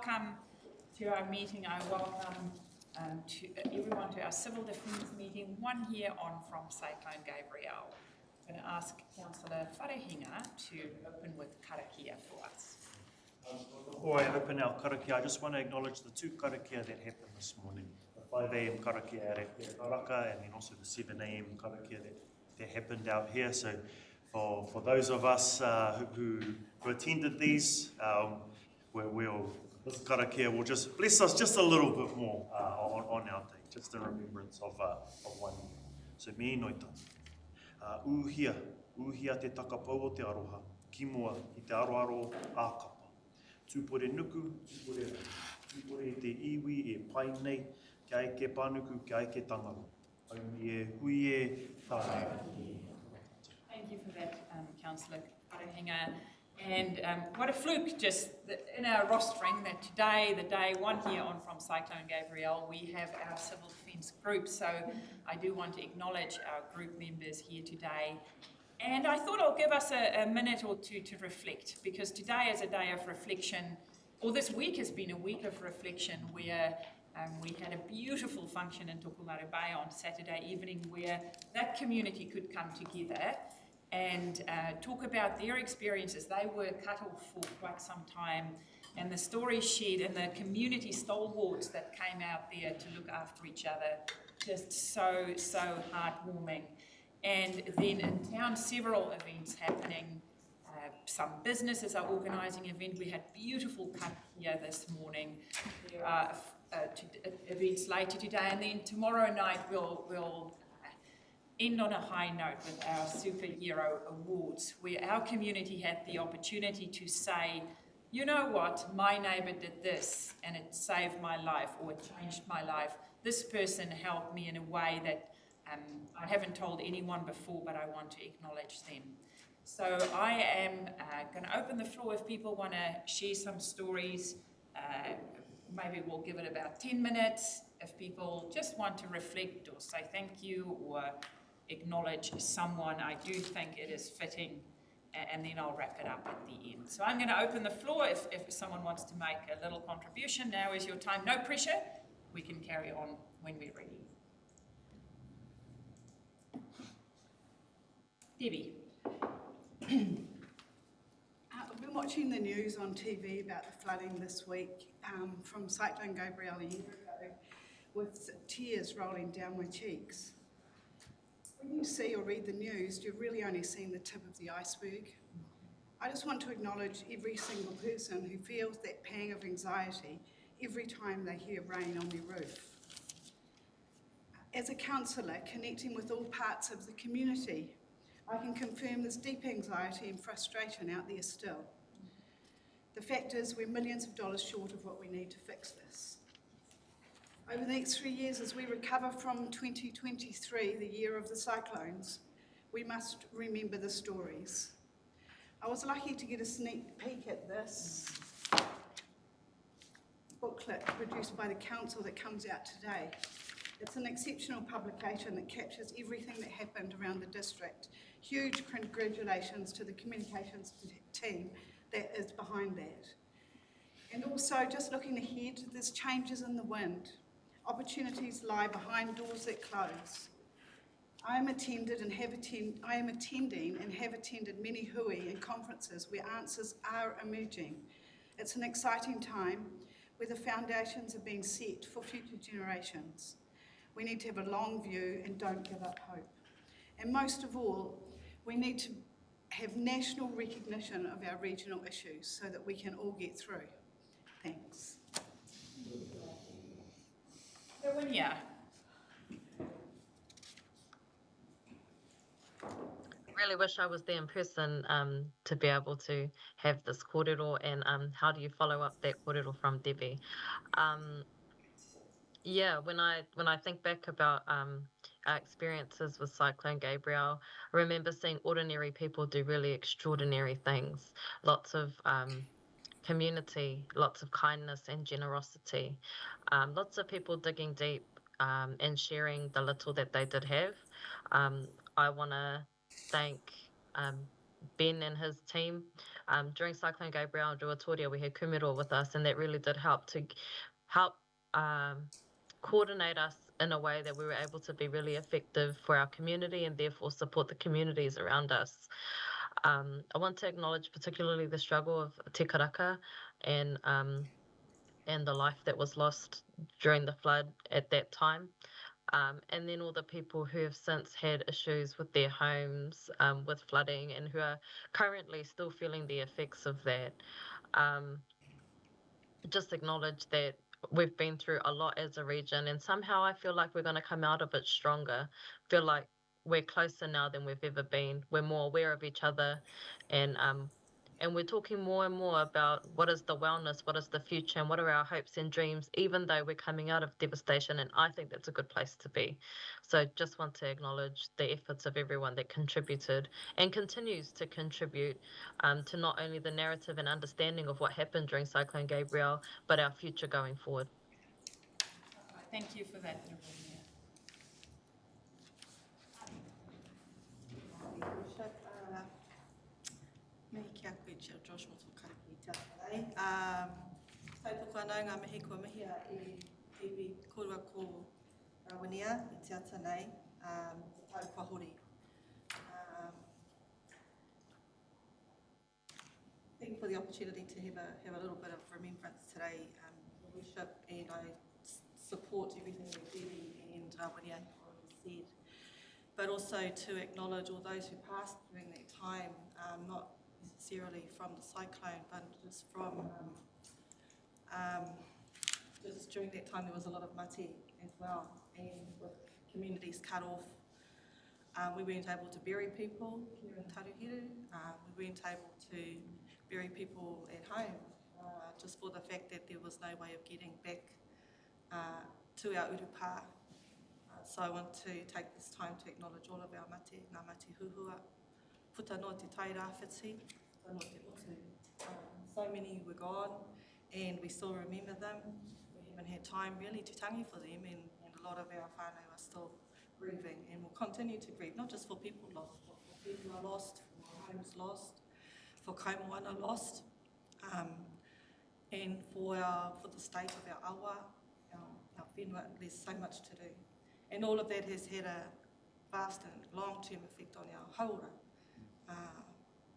welcome to our meeting. I welcome everyone to our Civil Defence meeting, one year on from Cyclone Gabrielle. I'm going to ask Councillor Wharehinga to open with Karakia for us. Before I open our Karakia, I just want to acknowledge the two Karakia that happened this morning. The 5 a.m. Karakia at Karakia and then also the 7 a.m. Karakia that happened out here. So for those of us who attended these, this Karakia will just bless us just a little bit more on our day, just in remembrance of 1 year. So me noita. Uhia te takapau o te aroha, kimua I te aroaro ākapa. Tūpore nuku, tūpore te iwi e pai nei, kia eke pānuku, kia eke tangaro. Aumi e hui e whānau. Thank you for that, Councillor Wharehinga. And what a fluke, just in our rostering, that today, the day 1 year on from Cyclone Gabrielle, we have our Civil Defence group. So I do want to acknowledge our group members here today. And I thought I'll give us a minute or two to reflect, because today is a day of reflection, or this week has been a week of reflection where we had a beautiful function in Tokomaru Bay on Saturday evening where that community could come together and talk about their experiences. They were cut off for quite some time, and the stories shared and the community stalwarts that came out there to look after each other, just so heartwarming. And then in town, several events happening. Some businesses are organising an event. We had beautiful cut here this morning. There are events later today, and then tomorrow night we'll end on a high note with our Superhero Awards, where our community had the opportunity to say, you know what, my neighbour did this and it saved my life or it changed my life. This person helped me in a way that I haven't told anyone before, but I want to acknowledge them. So I am going to open the floor if people want to share some stories. Maybe we'll give it about 10 minutes. If people just want to reflect or say thank you or acknowledge someone, I do think it is fitting, and then I'll wrap it up at the end. So I'm going to open the floor. If someone wants to make a little contribution, now is your time. No pressure. We can carry on when we're ready. Debbie. I've been watching the news on TV about the flooding this week from Cyclone Gabrielle a year ago, with tears rolling down my cheeks. When you see or read the news, you've really only seen the tip of the iceberg. I just want to acknowledge every single person who feels that pang of anxiety every time they hear rain on their roof. As a councillor connecting with all parts of the community, I can confirm there's deep anxiety and frustration out there still. The fact is we're millions of dollars short of what we need to fix this. Over the next 3 years, as we recover from 2023, the year of the cyclones, we must remember the stories. I was lucky to get a sneak peek at this booklet produced by the council that comes out today. It's an exceptional publication that captures everything that happened around the district. Huge congratulations to the communications team that is behind that. And also, just looking ahead, there's changes in the wind. Opportunities lie behind doors that close. I am attending and have attended many hui and conferences where answers are emerging. It's an exciting time where the foundations are being set for future generations. We need to have a long view and don't give up hope. And most of all, we need to have national recognition of our regional issues so that we can all get through. Thanks. Yeah. I really wish I was there in person to be able to have this kōrero, and how do you follow up that kōrero from Debbie? Yeah, when I think back about our experiences with Cyclone Gabrielle, I remember seeing ordinary people do really extraordinary things. Lots of community, lots of kindness and generosity, lots of people digging deep and sharing the little that they did have. I want to thank Ben and his team During Cyclone Gabriel and Ruatoria, we had Kumiro with us, and that really did help coordinate us in a way that we were able to be really effective for our community and therefore support the communities around us. I want to acknowledge particularly the struggle of Te Karaka and the life that was lost during the flood at that time. And then all the people who have since had issues with their homes, with flooding, and who are currently still feeling the effects of that. Just acknowledge that we've been through a lot as a region, and somehow I feel like we're going to come out of it stronger. Feel like we're closer now than we've ever been. We're more aware of each other, and we're talking more and more about what is the wellness, what is the future, and what are our hopes and dreams, even though we're coming out of devastation. And I think that's a good place to be. So just want to acknowledge the efforts of everyone that contributed and continues to contribute to not only the narrative and understanding of what happened during Cyclone Gabriel, but our future going forward. Thank you for that, Lavinia. Me kia koe Chair Josh Motu Karakia i te atarei. Tautoko anau ngā mihi kua mihi a iwi korua ko Rawinia i te ata nei, tau pahori. Thank you for the opportunity to have a little bit of remembrance today, worship, and I support everything that Debbie and Rawinia already said. But also to acknowledge all those who passed during that time, not necessarily from the cyclone, but just from just during that time there was a lot of mate as well, and with communities cut off, we weren't able to bury people here in Taruhiru. We weren't able to bury people at home, just for the fact that there was no way of getting back to our urupā. So I want to take this time to acknowledge all of our mate, ngā mate huhua, puta no te tai rāwhiti, puta no te motu. So many were gone, and we still remember them. We haven't had time really to tangi for them, and a lot of our whānau are still grieving, and will continue to grieve, not just for people lost, but for people are lost, for homes lost, for kaimoana lost, and for the state of our awa, our whenua. There's so much to do. And all of that has had a vast and long-term effect on our haura.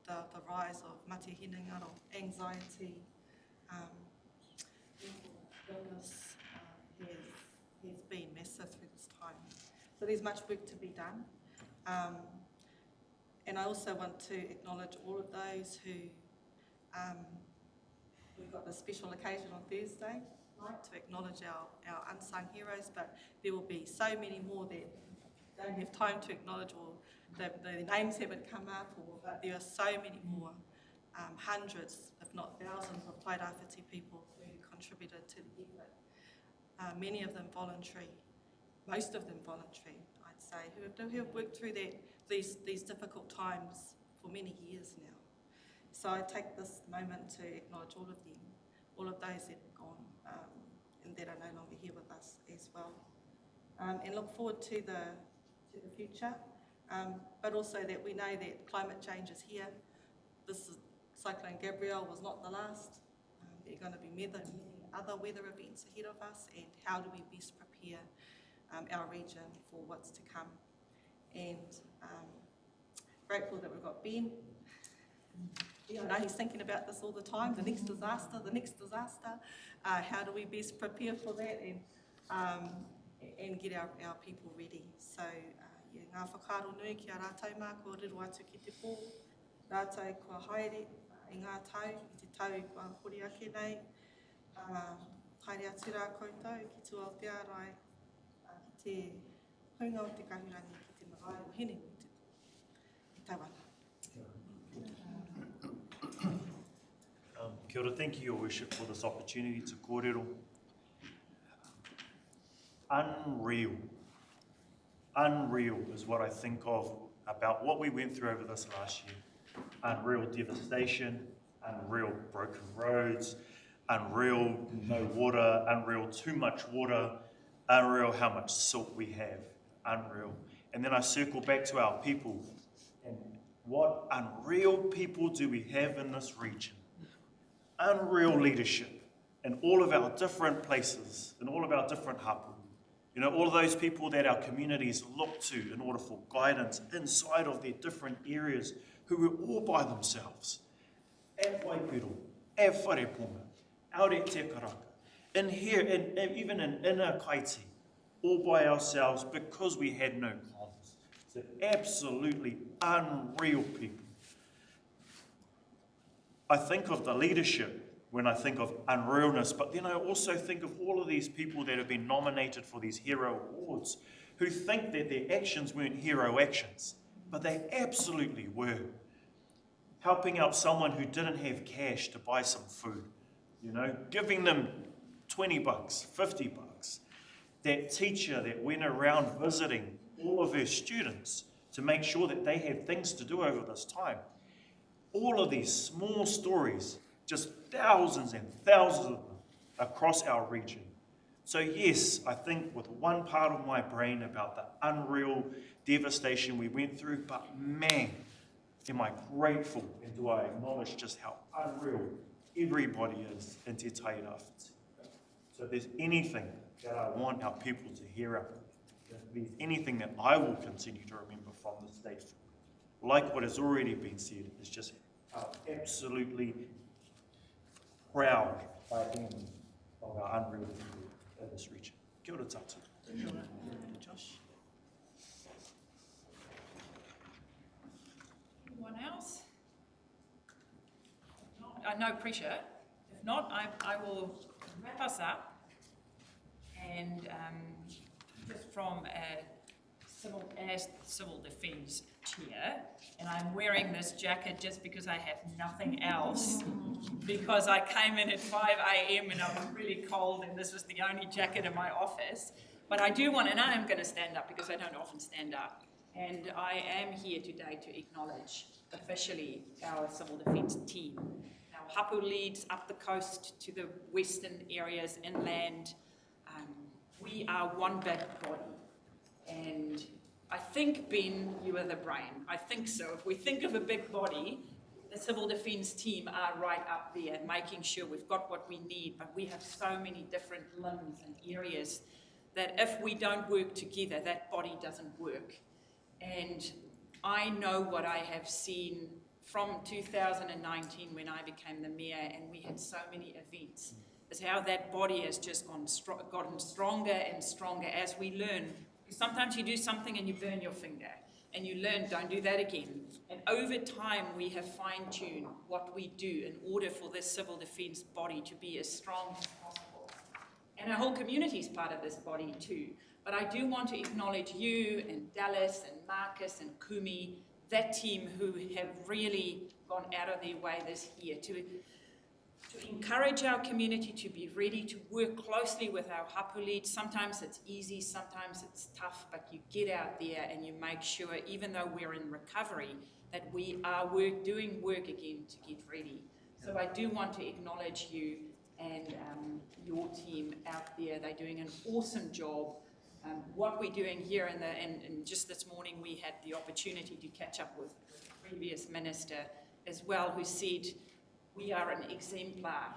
The rise of mate hinengaro, anxiety, illness has been massive through this time. So there's much work to be done. And I also want to acknowledge all of those who, we've got a special occasion on Thursday night to acknowledge our unsung heroes, but there will be so many more that don't have time to acknowledge, or the names haven't come up, but there are so many more, hundreds, if not thousands, of Tairāwhiti people who contributed to the effort. Many of them voluntary, most of them voluntary, I'd say, who have worked through these difficult times for many years now. So I take this moment to acknowledge all of them, all of those that have gone, and that are no longer here with us as well. And look forward to the future, but also that we know that climate change is here. Cyclone Gabriel was not the last. There are going to be many other weather events ahead of us, and how do we best prepare our region for what's to come. And grateful that we've got Ben. I know he's thinking about this all the time, the next disaster. How do we best prepare for that and get our people ready? So, ngā whakaaro nui ki a rātou mā, kua riro atu ki te pō, rātou kua haere i ngā tau, i te tau kua hori ake nei, haere atu rā koutou, ki tu Aotearoa, ki te hunga o te kahurangi, ki te marae o hene o te tauana. Kia ora, thank you, Your Worship, for this opportunity to kōrero. Unreal is what I think of about what we went through over this last year. Unreal devastation, unreal broken roads, unreal no water, unreal too much water, unreal how much silt we have, unreal. And then I circle back to our people, and what unreal people do we have in this region. Unreal leadership in all of our different places, in all of our different hapu. You know, all of those people that our communities look to in order for guidance inside of their different areas, who are all by themselves. At Waipiro, at Whareponga, out at Te Karakia, in here, and even in inner Kaiti, all by ourselves because we had no comms. So absolutely unreal people. I think of the leadership when I think of unrealness, but then I also think of all of these people that have been nominated for these hero awards who think that their actions weren't hero actions, but they absolutely were. Helping out someone who didn't have cash to buy some food, you know, giving them 20 bucks, 50 bucks. That teacher that went around visiting all of her students to make sure that they had things to do over this time. All of these small stories, just thousands and thousands of them across our region. So yes, I think with one part of my brain about the unreal devastation we went through, but man, am I grateful and do I acknowledge just how unreal everybody is in Te Tairawhiti. So if there's anything that I want our people to hear of, if there's anything that I will continue to remember from this day, like what has already been said, is just how absolutely proud I am of our unreal people in this region. Kia ora tātou. Kia ora, Josh. Anyone else? No pressure. If not, I will wrap us up. And just from a civil defence chair, and I'm wearing this jacket just because I have nothing else, because I came in at 5 a.m. and I was really cold and this was the only jacket in my office. But I do want, and I am going to stand up because I don't often stand up, and I am here today to acknowledge officially our civil defence team. Our hapu leads up the coast to the western areas inland. We are one big body, and I think, Ben, you are the brain. I think so. If we think of a big body, the civil defence team are right up there, making sure we've got what we need, but we have so many different limbs and areas that if we don't work together, that body doesn't work. And I know what I have seen from 2019 when I became the mayor and we had so many events, is how that body has just gotten stronger and stronger as we learn. Because sometimes you do something and you burn your finger, and you learn, don't do that again. And over time, we have fine-tuned what we do in order for this civil defence body to be as strong as possible. And our whole community is part of this body too. But I do want to acknowledge you and Dallas and Marcus and Kumi, that team who have really gone out of their way this year to encourage our community to be ready to work closely with our hapu leads. Sometimes it's easy, sometimes it's tough, but you get out there and you make sure, even though we're in recovery, that we are doing work again to get ready. So I do want to acknowledge you and your team out there. They're doing an awesome job. What we're doing here, and just this morning we had the opportunity to catch up with the previous minister as well, who said, we are an exemplar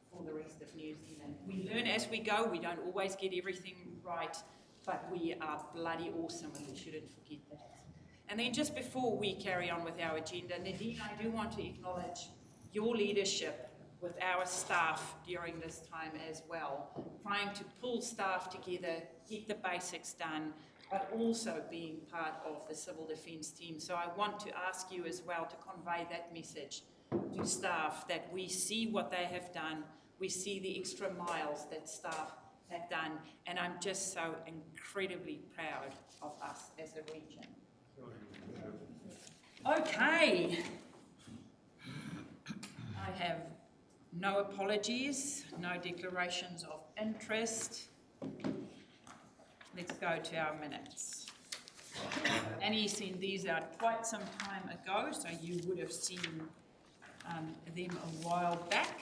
for the rest of New Zealand. We learn as we go. We don't always get everything right, but we are bloody awesome, and we shouldn't forget that. And then just before we carry on with our agenda, Nadine, I do want to acknowledge your leadership with our staff during this time as well, trying to pull staff together, get the basics done, but also being part of the civil defence team. So I want to ask you as well to convey that message to staff, that we see what they have done, we see the extra miles that staff have done, and I'm just so incredibly proud of us as a region. Okay. I have no apologies, no declarations of interest. Let's go to our minutes. Annie sent these out quite some time ago, so you would have seen them a while back.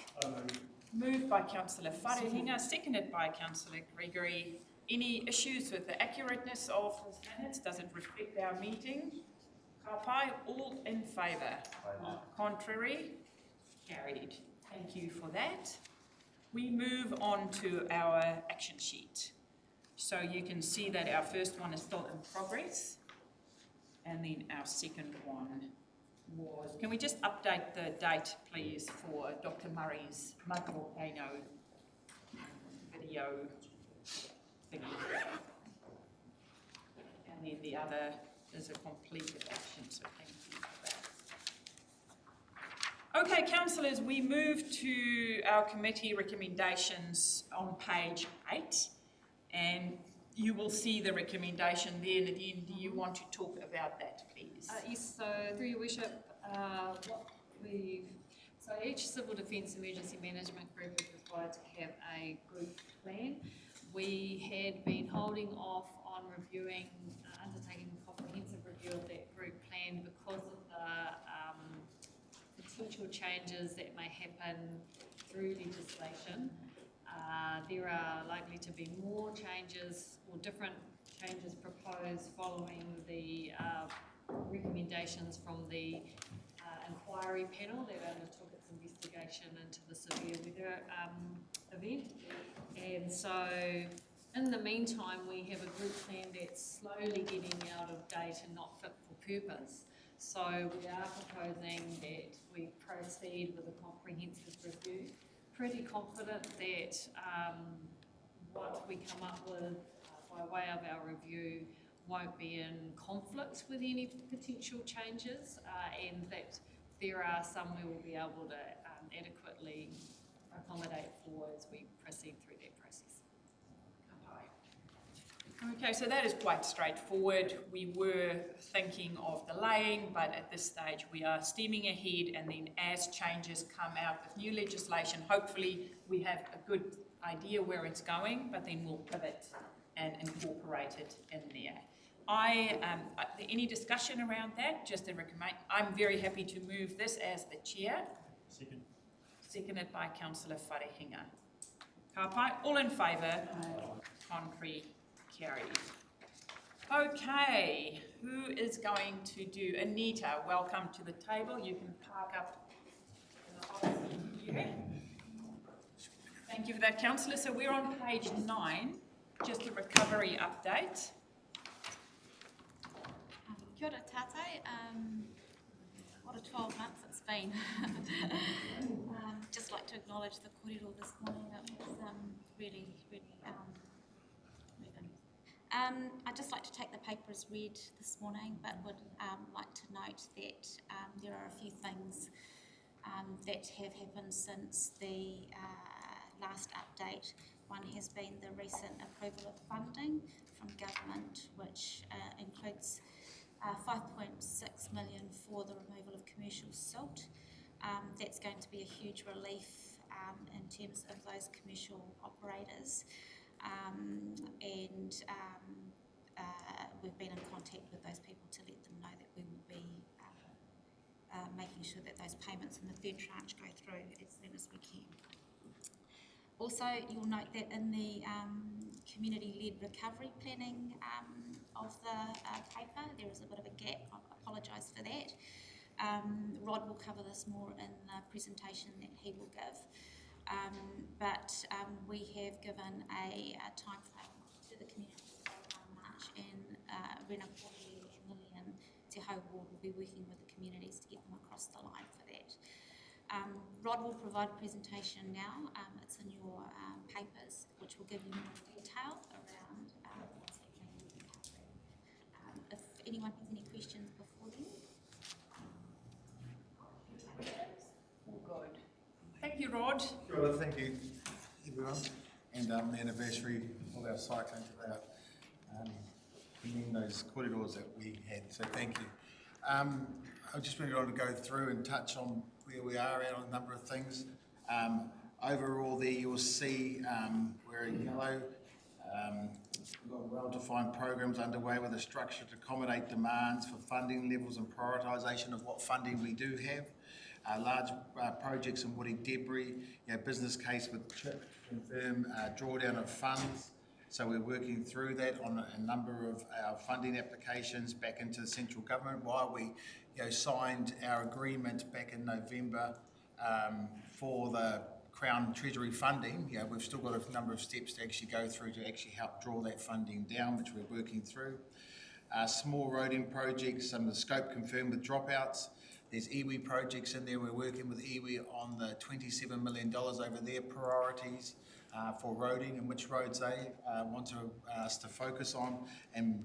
Moved by Councillor Wharehinga, seconded by Councillor Gregory. Any issues with the accurateness of his minutes? Does it reflect our meeting? Ka pai, all in favour? Contrary? Carried. Thank you for that. We move on to our action sheet. So you can see that our first one is still in progress, and then our second one was, can we just update the date, please, for Dr. Murray's Makarokano video thingy? And then the other is a completed action, so thank you for that. Okay, councillors, we move to our committee recommendations on page 8, and you will see the recommendation there. Nadine, do you want to talk about that, please? Yes, so through your worship, so each civil defence emergency management group is required to have a group plan. We had been holding off on reviewing, undertaking a comprehensive review of that group plan because of the potential changes that may happen through legislation. There are likely to be more changes or different changes proposed following the recommendations from the inquiry panel that undertook its investigation into the severe weather event. And so in the meantime, we have a group plan that's slowly getting out of date and not fit for purpose. So we are proposing that we proceed with a comprehensive review. Pretty confident that what we come up with by way of our review won't be in conflict with any potential changes, and that there are some we will be able to adequately accommodate for as we proceed through that process. Okay, so that is quite straightforward. We were thinking of delaying, but at this stage we are steaming ahead, and then as changes come out with new legislation, hopefully we have a good idea where it's going, but then we'll pivot and incorporate it in there. Any discussion around that? Just a recommend. I'm very happy to move this as the chair. Second. Seconded by Councillor Wharehinga. Ka pai, all in favour? Contrary? Carried. Okay, who is going to do? Anita, welcome to the table. You can park up in the office here. Thank you for that, Councillor. So we're on page 9, just a recovery update. Kia ora tātai. What a 12 months it's been. Just like to acknowledge the kōrero this morning. It was really moving. I'd just like to take the paper as read this morning, but would like to note that there are a few things that have happened since the last update. One has been the recent approval of funding from government, which includes 5.6 million for the removal of commercial silt. That's going to be a huge relief in terms of those commercial operators. We've been in contact with those people to let them know that we will be making sure that those payments in the third tranche go through as soon as we can. Also, you'll note that in the community-led recovery planning of the paper, there is a bit of a gap. I apologise for that. Rod will cover this more in the presentation that he will give. But we have given a time frame to the community by March, and Rena Porty and Lillian Te Hau Ward will be working with the communities to get them across the line for that. Rod will provide a presentation now. It's in your papers, which will give you more detail around what's happening with the recovery. If anyone has any questions before then. All good. Thank you, Rod. Well, thank you, everyone. And anniversary of our cycling today. Bringing those corridors that we had, so thank you. I just really wanted to go through and touch on where we are at on a number of things. Overall there you'll see we're in yellow. We've got well-defined programs underway with a structure to accommodate demands for funding levels and prioritisation of what funding we do have. Large projects in woody debris, business case with CHIP to confirm drawdown of funds. So we're working through that on a number of our funding applications back into the central government while we signed our agreement back in November for the Crown Treasury funding. We've still got a number of steps to actually go through to actually help draw that funding down, which we're working through. Small roading projects, some of the scope confirmed with dropouts. There's iwi projects in there. We're working with iwi on the $27 million over their priorities for roading and which roads they want us to focus on. And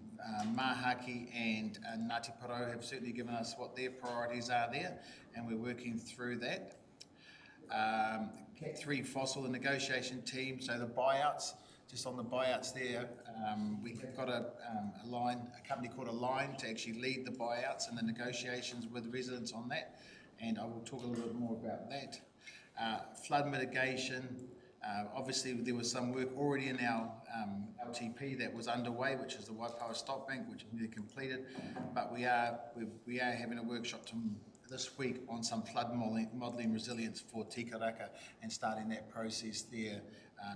Mahaki and Ngāti Porou have certainly given us what their priorities are there, and we're working through that. Cat 3 fossil, the negotiation team, so the buyouts, just on the buyouts there, we have got a company called Align to actually lead the buyouts and the negotiations with residents on that, and I will talk a little bit more about that. Flood mitigation, obviously there was some work already in our LTP that was underway, which is the Waipawa Stop Bank, which is nearly completed, but we are having a workshop this week on some flood modelling resilience for Karakia and starting that process there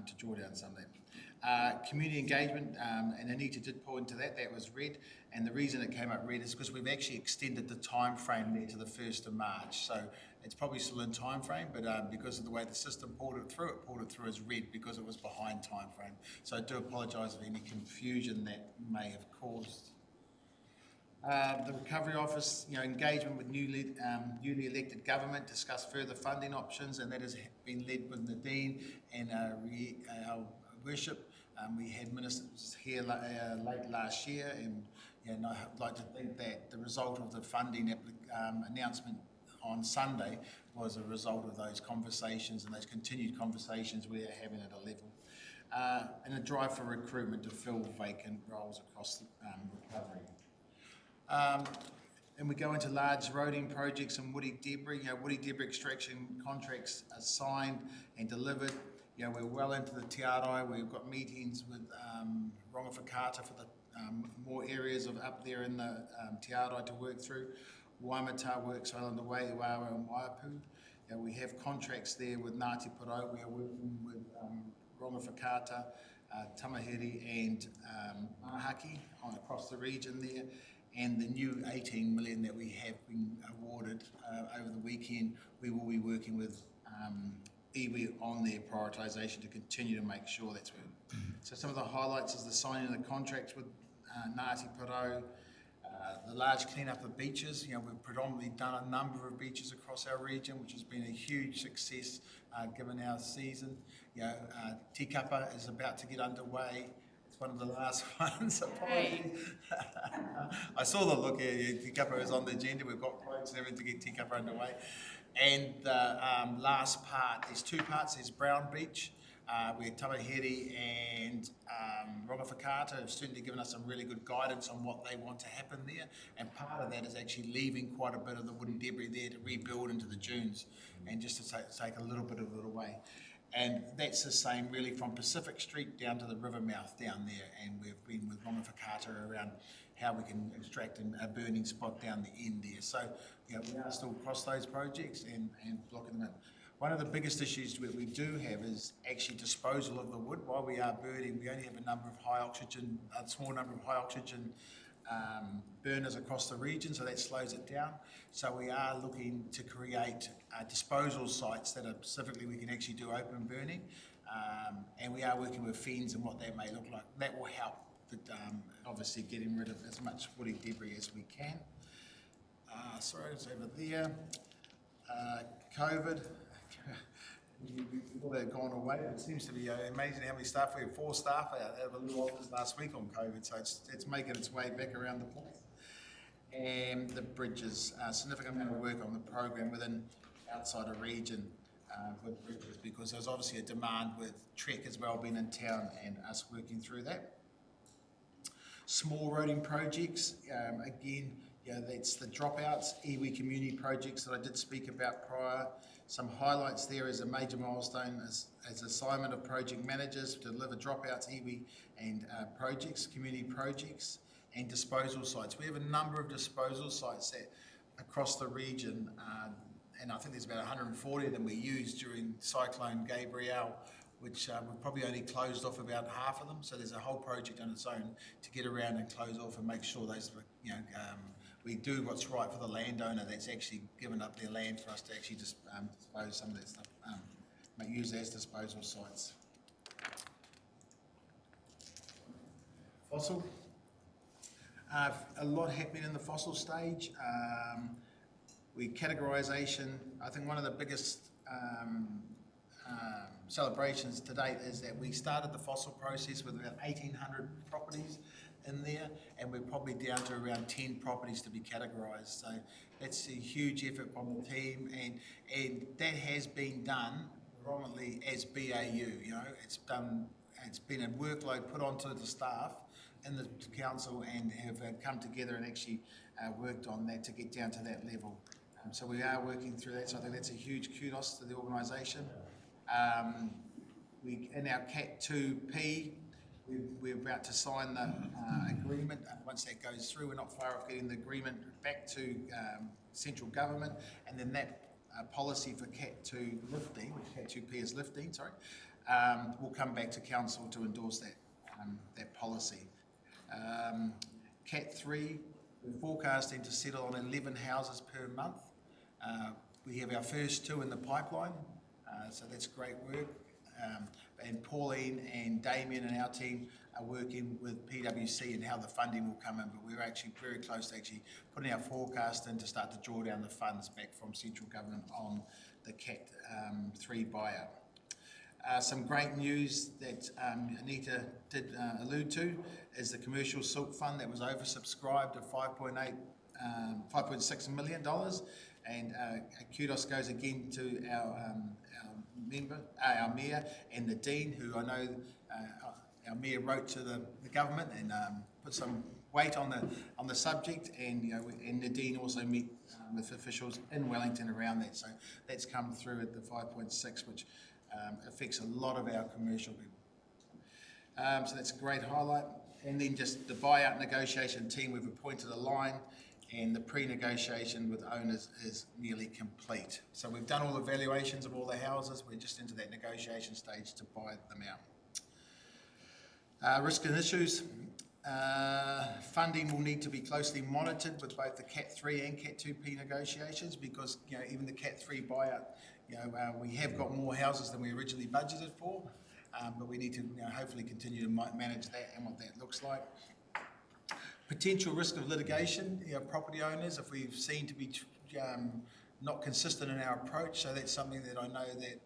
to draw down some of that. Community engagement, and Anita did point to that, that was red, and the reason it came up red is because we've actually extended the time frame there to the 1st of March, so it's probably still in time frame, but because of the way the system pulled it through as red because it was behind time frame. So I do apologise for any confusion that may have caused. The Recovery Office, engagement with newly elected government, discuss further funding options, and that has been led with Nadine and our worship. We had ministers here late last year, and I'd like to think that the result of the funding announcement on Sunday was a result of those conversations and those continued conversations we're having at a level. And a drive for recruitment to fill vacant roles across the recovery. And we go into large roading projects and woody debris. Woody debris extraction contracts are signed and delivered. We're well into the Te Arai. We've got meetings with Rongawhakata for the more areas of up there in the Te Arai to work through. Waimata works well underway, Wawa and Waipu. We have contracts there with Ngāti Porou. We are working with Rongawhakata, Tamahiri and Mahaki across the region there. And the new 18 million that we have been awarded over the weekend, we will be working with iwi on their prioritisation to continue to make sure that's where. So some of the highlights is the signing of the contracts with Ngāti Porou, the large clean-up of beaches. We've predominantly done a number of beaches across our region, which has been a huge success given our season. Tikapa is about to get underway. One of the last ones. I saw the look here. Tikapa is on the agenda. We've got quotes and everything to get Tikapa underway. And the last part, there's two parts. There's Brown Beach, where Tamahiri and Rongawhakata have certainly given us some really good guidance on what they want to happen there. And part of that is actually leaving quite a bit of the wooden debris there to rebuild into the dunes and just to take a little bit of it away. And that's the same really from Pacific Street down to the river mouth down there, and we've been with Rongawhakata around how we can extract a burning spot down the end there. So we are still across those projects and blocking them in. One of the biggest issues that we do have is actually disposal of the wood. While we are birding, we only have a small number of high oxygen burners across the region, so that slows it down. So we are looking to create disposal sites that are specifically we can actually do open burning, and we are working with FENS and what that may look like. That will help with obviously getting rid of as much woody debris as we can. Sorry, it's over there. COVID. All that gone away. It seems to be amazing how many staff we have. 4 staff out of a little office last week on COVID, so it's making its way back around the place. And the bridges, significant amount of work on the program within outside a region with bridges, because there's obviously a demand with Trek as well being in town and us working through that. Small roading projects, again, that's the dropouts, iwi community projects that I did speak about prior. Some highlights there is a major milestone as assignment of project managers to deliver dropouts, iwi and projects, community projects and disposal sites. We have a number of disposal sites that across the region, and I think there's about 140 of them we used during Cyclone Gabrielle which we've probably only closed off about half of them. So there's a whole project on its own to get around and close off and make sure those, we do what's right for the landowner that's actually given up their land for us to actually just dispose some of that stuff, use as disposal sites. Fossil. A lot happening in the fossil stage. Categorisation, I think one of the biggest celebrations to date is that we started the fossil process with about 1,800 properties in there, and we're probably down to around 10 properties to be categorised. So that's a huge effort from the team, and that has been done predominantly as BAU. It's been a workload put onto the staff in the council, and have come together and actually worked on that to get down to that level. So we are working through that, so I think that's a huge kudos to the organisation. In our Cat 2P, we're about to sign the agreement. Once that goes through, we're not far off getting the agreement back to central government, and then that policy for Cat 2 lifting, which Cat 2P is lifting, will come back to council to endorse that policy. Cat 3, we're forecasting to settle on 11 houses per month. We have our first 2 in the pipeline, so that's great work. And Pauline and Damien and our team are working with PwC and how the funding will come in, but we're actually very close to actually putting our forecast in to start to draw down the funds back from central government on the Cat 3 buyout. Some great news that Anita did allude to is the commercial silk fund that was oversubscribed at $5.6 million, and kudos goes again to our mayor and the dean, who I know our mayor wrote to the government and put some weight on the subject, and and the dean also met with officials in Wellington around that. So that's come through at the 5.6, which affects a lot of our commercial people. So that's a great highlight. And then just the buyout negotiation team, we've appointed a line, and the pre-negotiation with owners is nearly complete. So we've done all the valuations of all the houses. We're just into that negotiation stage to buy them out. Risk and issues. Funding will need to be closely monitored with both the Cat 3 and Cat 2P negotiations, because even the Cat 3 buyout, we have got more houses than we originally budgeted for, but we need to hopefully continue to manage that and what that looks like. Potential risk of litigation, property owners, if we've seen to be not consistent in our approach. So that's something that I know that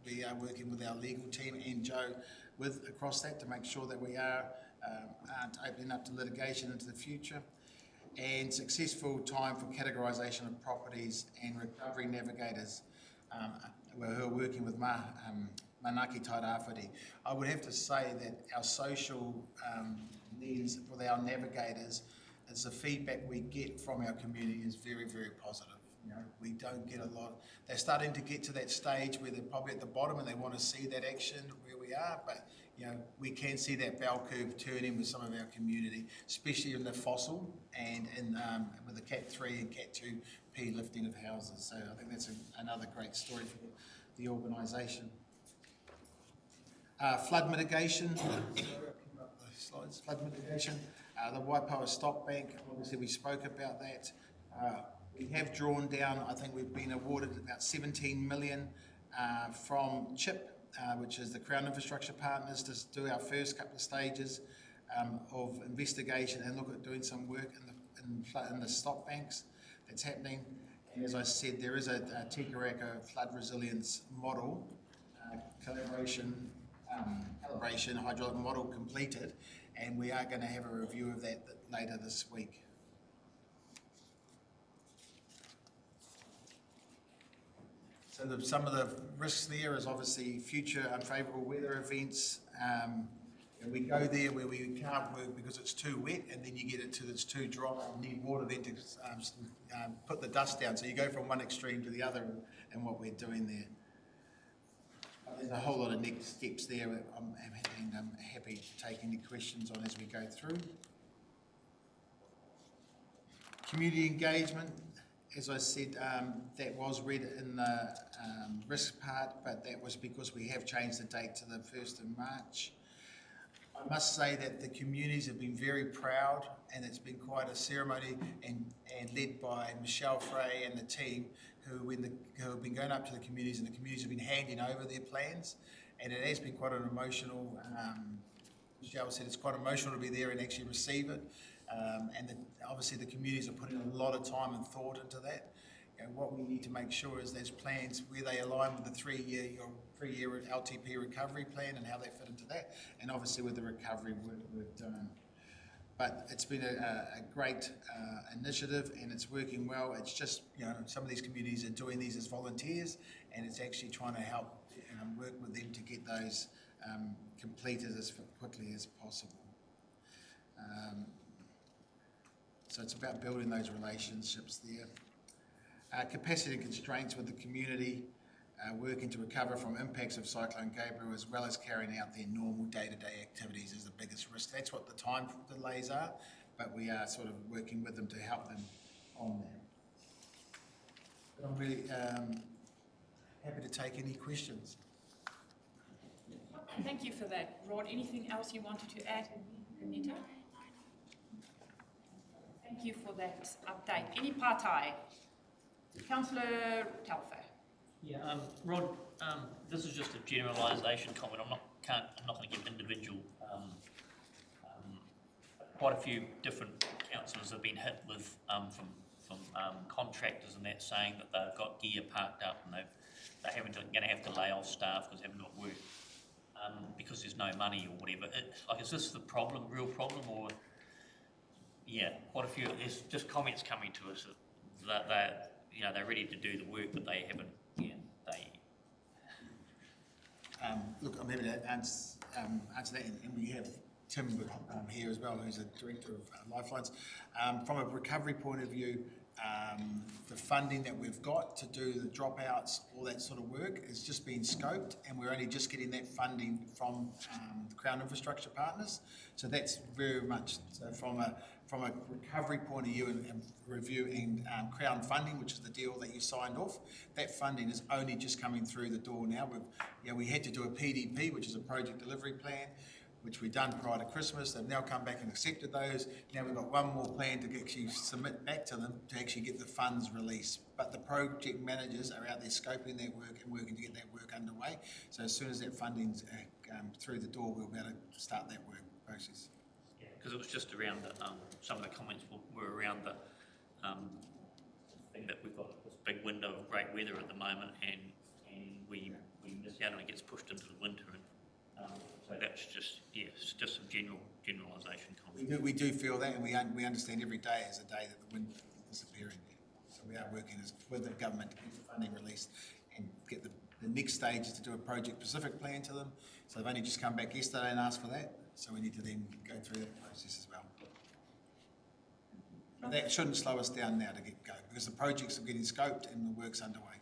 we are working with our legal team and Joe with across that to make sure that we aren't opening up to litigation into the future. And successful time for categorisation of properties and recovery navigators who are working with Manaki Tairāwhiti. I would have to say that our social needs with our navigators, as the feedback we get from our community is very, very positive. We don't get a lot. They're starting to get to that stage where they're probably at the bottom and they want to see that action where we are, but we can see that bell curve turning with some of our community, especially in the fossil and in with the Cat 3 and Cat 2P lifting of houses. So I think that's another great story for the organisation. Flood mitigation. Slides. Flood mitigation. The Waipawa Stock Bank, obviously we spoke about that. We have drawn down, I think we've been awarded about 17 million from CHIP, which is the Crown Infrastructure Partners, to do our first couple of stages of investigation and look at doing some work in the stock banks that's happening. And as I said, there is a Karakia flood resilience model, calibration hydraulic model completed, and we are going to have a review of that later this week. So some of the risks there is obviously future unfavourable weather events. We go there where we can't work because it's too wet, and then you get it till it's too dry and need water then to put the dust down. So you go from one extreme to the other in what we're doing there. There's a whole lot of next steps there, and I'm happy to take any questions on as we go through. Community engagement. as I said, that was read in the risk part, but that was because we have changed the date to the 1st of March. I must say that the communities have been very proud, and it's been quite a ceremony, and led by Michelle Frey and the team who have been going up to the communities, and the communities have been handing over their plans, and it has been quite an emotional, Michelle said it's quite emotional to be there and actually receive it, obviously the communities are putting a lot of time and thought into that. What we need to make sure is those plans, where they align with the three-year LTP recovery plan and how they fit into that, and obviously with the recovery we've done. But it's been a great initiative, and it's working well. It's just, some of these communities are doing these as volunteers, and it's actually trying to help work with them to get those completed as quickly as possible. So it's about building those relationships there. Capacity constraints with the community, working to recover from impacts of Cyclone Gabriel, as well as carrying out their normal day-to-day activities is the biggest risk. That's what the time delays are, but we are sort of working with them to help them on that. But I'm really happy to take any questions. Thank you for that, Rod. Anything else you wanted to add, Anita? Thank you for that update. Any partai? Councillor Telfer. Yeah, Rod, this is just a generalisation comment. I'm not going to give individual. Quite a few different councillors have been hit with from contractors and that, saying that they've got gear parked up and they're going to have to lay off staff because they haven't got work because there's no money or whatever. Is this the problem, real problem, or? Yeah, quite a few. There's just comments coming to us that they're ready to do the work, but they haven't. Look, I'm happy to answer that, and we have Tim here as well, who's the Director of Lifelines. From a recovery point of view, the funding that we've got to do the dropouts, all that sort of work, is just being scoped, and we're only just getting that funding from the Crown Infrastructure Partners. So that's very much from a recovery point of view and reviewing Crown funding, which is the deal that you signed off. That funding is only just coming through the door now. We had to do a PDP, which is a project delivery plan, which we've done prior to Christmas. They've now come back and accepted those. Now we've got one more plan to actually submit back to them to actually get the funds released. But the project managers are out there scoping their work and working to get that work underway. So as soon as that funding's through the door, we'll be able to start that work process. Yeah, because it was just around some of the comments were around the thing that we've got this big window of great weather at the moment, and we miss out and it gets pushed into the winter. So that's just, it's just some generalisation comments. We do feel that, and we understand every day is a day that the wind is disappearing. So we are working with the government to get the funding released and get the next stage is to do a project-specific plan to them. So they've only just come back yesterday and asked for that. So we need to then go through that process as well. But that shouldn't slow us down now to get going, because the projects are getting scoped and the work's underway.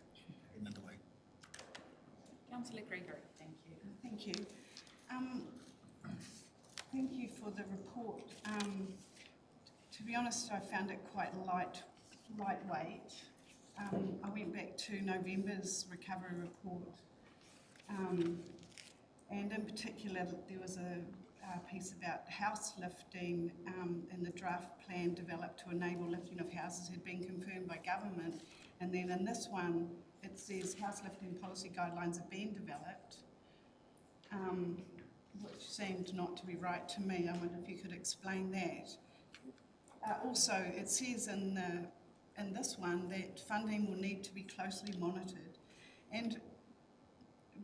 Councillor Gregory, thank you. Thank you. Thank you for the report. To be honest, I found it quite lightweight. I went back to November's recovery report, and in particular there was a piece about house lifting, and the draft plan developed to enable lifting of houses had been confirmed by government, and then in this one it says house lifting policy guidelines have been developed, which seemed not to be right to me. I wonder if you could explain that. Also, it says in this one that funding will need to be closely monitored. And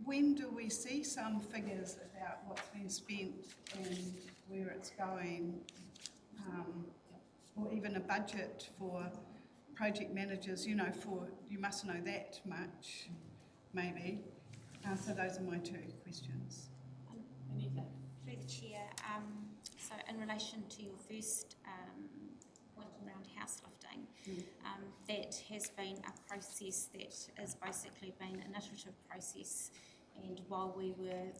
when do we see some figures about what's been spent and where it's going, or even a budget for project managers, you must know that much, maybe. So those are my two questions. Anita. Through the Chair, so in relation to your first point around house lifting, that has been a process that has basically been an iterative process, and while we were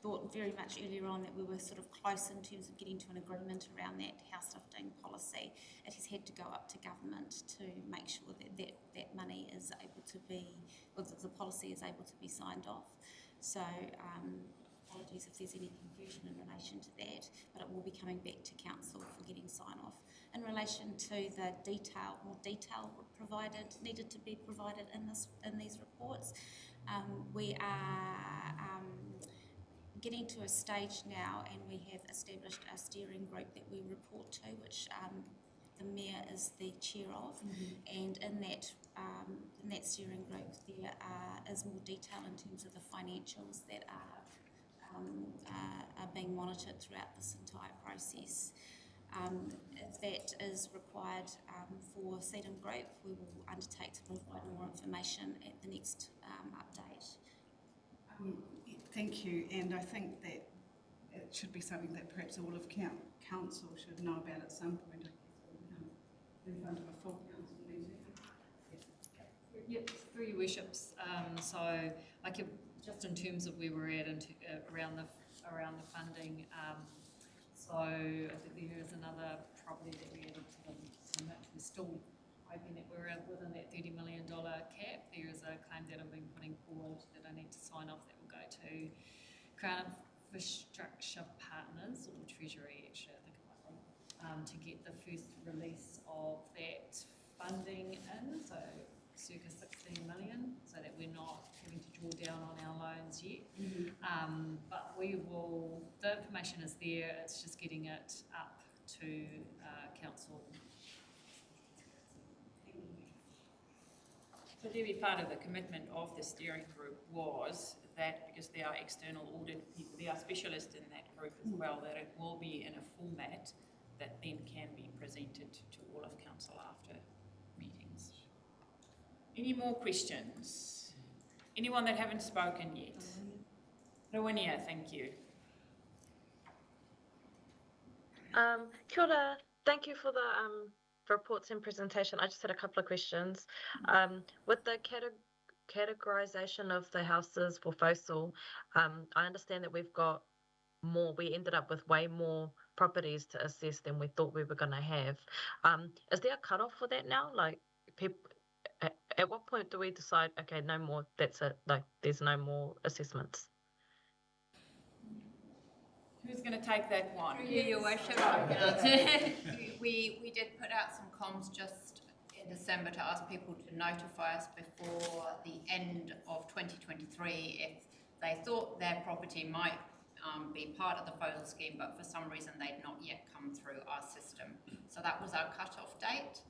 thought very much earlier on that we were sort of close in terms of getting to an agreement around that house lifting policy. It has had to go up to government to make sure that money is able to be, or the policy is able to be signed off. So apologies if there's any confusion in relation to that, but it will be coming back to council for getting sign off. In relation to the more detail needed to be provided in these reports, we are getting to a stage now, and we have established a steering group that we report to, which the mayor is the chair of, and in that steering group there is more detail in terms of the financials that are being monitored throughout this entire process. If that is required for Sedum Group, we will undertake to provide more information at the next update. Thank you, and I think that it should be something that perhaps all of council should know about at some point. In front of a full council meeting. Yep, through your worships. So, just in terms of where we're at around the funding. So I think there is another property that we added to the limit. We're still hoping that we're within that $30 million cap. There is a claim that I've been putting forward that I need to sign off that will go to Crown Infrastructure Partners, or Treasury actually, I think it might be, to get the first release of that funding in, so circa 16 million, so that we're not having to draw down on our loans yet. But the information is there, it's just getting it up to council. So Debbie, part of the commitment of the steering group was that, because they are external audit people, they are specialists in that group as well, that it will be in a format that then can be presented to all of council after meetings. Any more questions? Anyone that haven't spoken yet? Rowinia, thank you. Kia ora. Thank you for the reports and presentation. I just had a couple of questions. With the categorization of the houses for FOSL, I understand that we ended up with way more properties to assess than we thought we were going to have. Is there a cutoff for that now? Like, at what point do we decide, okay, no more, that's it, like there's no more assessments? Who's going to take that one? Your worship, I can answer. We did put out some comms just in December to ask people to notify us before the end of 2023 if they thought their property might be part of the FOSL scheme, but for some reason they'd not yet come through our system. So that was our cut-off date.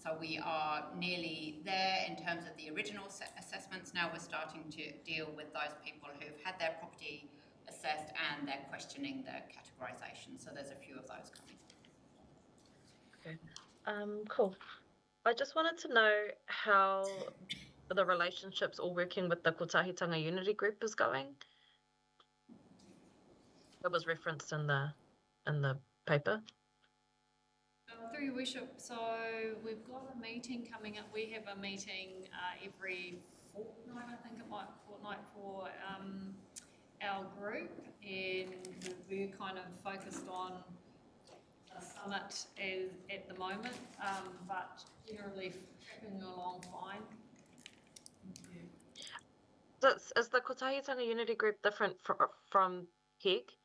So we are nearly there in terms of the original assessments. Now we're starting to deal with those people who've had their property assessed and they're questioning the categorisation. So there's a few of those coming. Okay. Cool. I just wanted to know how the relationships all working with the Kotahitanga Unity Group is going. It was referenced in the paper. Through your worship, so we've got a meeting coming up. We have a meeting every fortnight, I think it might fortnight for our group, and we're kind of focused on a summit at the moment, but generally tracking along fine. Is the Kotahitanga Unity Group different from HEG?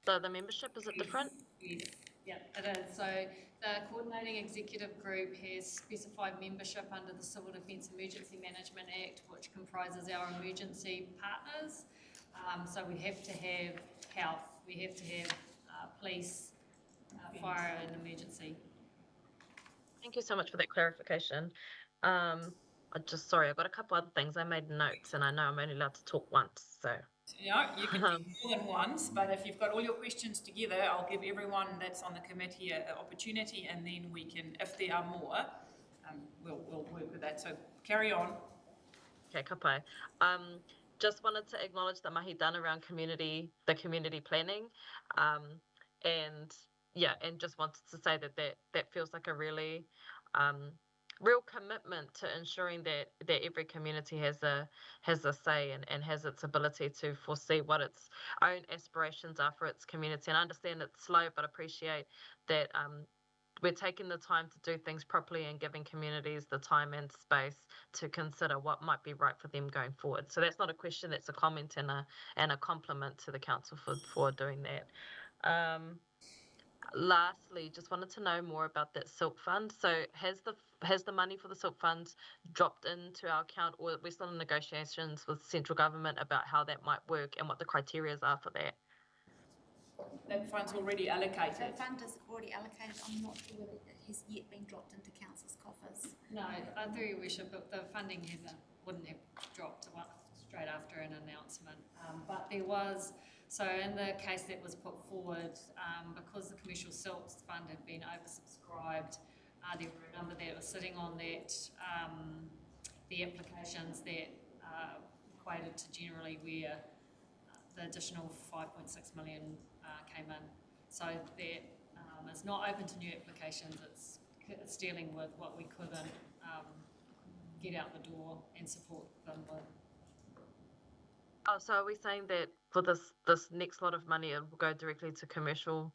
The membership, is it different? Yes, yeah, it is. So the Coordinating Executive Group has specified membership under the Civil Defence Emergency Management Act, which comprises our emergency partners. So we have to have health, we have to have police, fire and emergency. Thank you so much for that clarification. I've got a couple other things. I made notes and I know I'm only allowed to talk once, so. Yeah, you can do more than once, but if you've got all your questions together, I'll give everyone that's on the committee an opportunity, and then we can, if there are more, we'll work with that. So carry on. Okay, kapai. Just wanted to acknowledge the mahi done around the community planning, and just wanted to say that feels like a really real commitment to ensuring that every community has a say and has its ability to foresee what its own aspirations are for its community. And I understand it's slow, but appreciate that we're taking the time to do things properly and giving communities the time and space to consider what might be right for them going forward. So that's not a question, that's a comment and a compliment to the council for doing that. Lastly, just wanted to know more about that silk fund. So has the money for the silk fund dropped into our account, or we're still in negotiations with central government about how that might work and what the criteria are for that? That fund's already allocated. The fund is already allocated. I'm not sure whether it has yet been dropped into council's coffers. No, through your worship, but the funding wouldn't have dropped straight after an announcement. But there was, so in the case that was put forward, because the commercial silks fund had been oversubscribed, there were a number that was sitting on that, the applications that equated to generally where the additional 5.6 million came in. So that is not open to new applications. It's dealing with what we couldn't get out the door and support them with. Oh, so are we saying that for this next lot of money, it will go directly to commercial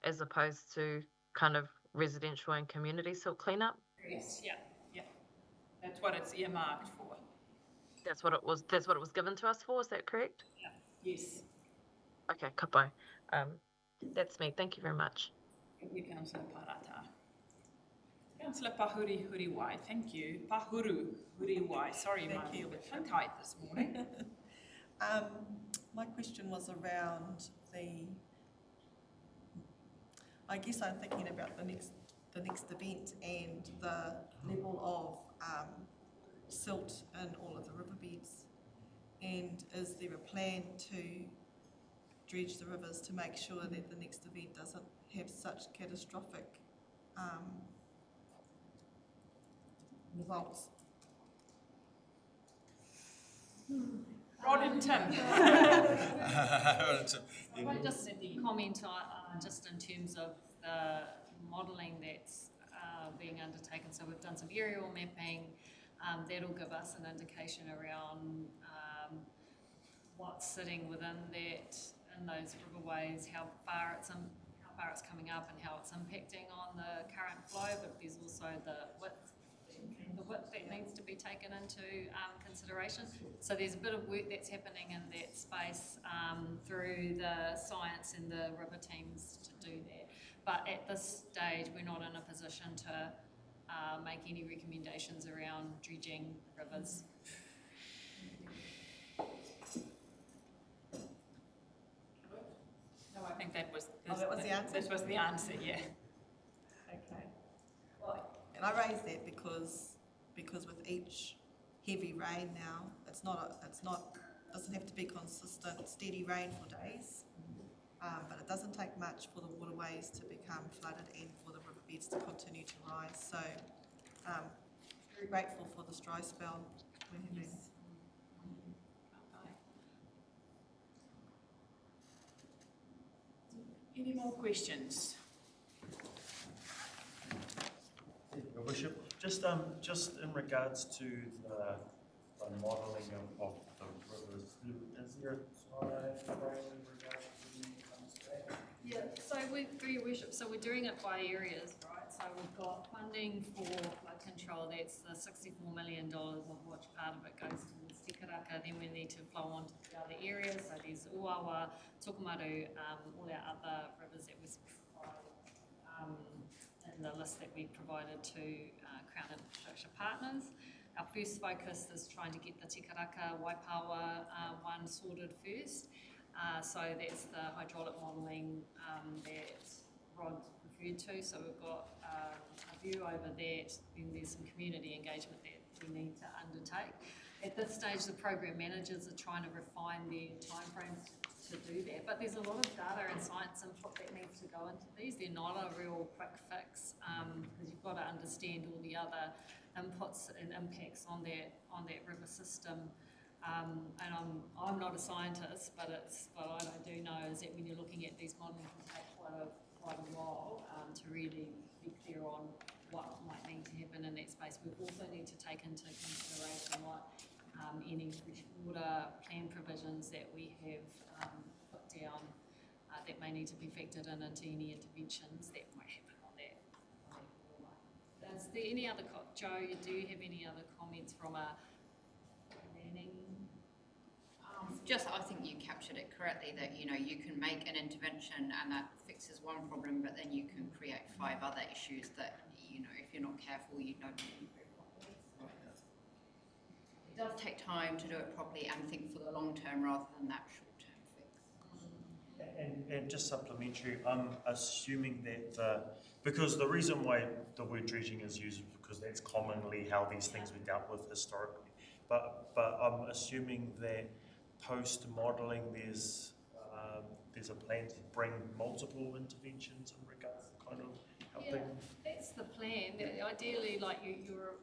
as opposed to kind of residential and community silk cleanup? Yes, yeah. That's what it's earmarked for. That's what it was given to us for, is that correct? Yeah. Yes. Okay, kapai. That's me. Thank you very much. Thank you, Councillor Parata. Councillor Pahuri Huriwai, thank you. Pahuru Huriwai, sorry, Thank you. I'm tight this morning. My question was around I guess I'm thinking about the next event and the level of silt in all of the riverbeds. And is there a plan to dredge the rivers to make sure that the next event doesn't have such catastrophic results? Rod and Tim. I might just comment on just in terms of the modelling that's being undertaken. So we've done some aerial mapping. That'll give us an indication around what's sitting within those riverways, how far it's coming up, and how it's impacting on the current flow. But there's also the width that needs to be taken into consideration. So there's a bit of work that's happening in that space through the science and the river teams to do that. But at this stage, we're not in a position to make any recommendations around dredging rivers. No, I think that was that was the answer? This was the answer, yeah. Okay. Well, and I raise that because with each heavy rain now, doesn't have to be consistent, steady rain for days, but it doesn't take much for the waterways to become flooded and for the riverbeds to continue to rise. So, very grateful for this dry spell we're having. Any more questions? Your Worship, just in regards to the modelling of the rivers, is there a time frame in regards to when it comes back? Yeah, so through your worship, so we're doing it by areas, right? So we've got funding for flood control, that's the $64 million, of which part of it goes towards Te Karaka. Then we need to flow on to the other areas, so there's Uawa, Tokomaru, all our other rivers that was provided in the list that we provided to Crown Infrastructure Partners. Our first focus is trying to get the Te Karaka Waipawa one sorted first. So that's the hydraulic modelling that Rod referred to. So we've got a view over that. Then there's some community engagement that we need to undertake. At this stage, the program managers are trying to refine their timeframes to do that. But there's a lot of data and science input that needs to go into these. They're not a real quick fix because you've got to understand all the other inputs and impacts on that river system. And I'm not a scientist, but what I do know is that when you're looking at these modelling, it can take quite a while to really be clear on what might need to happen in that space. We also need to take into consideration what any freshwater plan provisions that we have put down that may need to be factored in into any interventions that might happen on that water. Is there any other, Joe, do you have any other comments from a planning? Just, I think you captured it correctly, that, you know, you can make an intervention and that fixes one problem, but then you can create 5 other issues that, you know, if you're not careful, you don't improve properly. So it does take time to do it properly and think for the long term rather than that short-term fix. And just supplementary, I'm assuming that, because the reason why the word dredging is used is because that's commonly how these things were dealt with historically. But I'm assuming that post-modelling there's a plan to bring multiple interventions in regards to kind of helping. Yeah, that's the plan. Ideally, like you're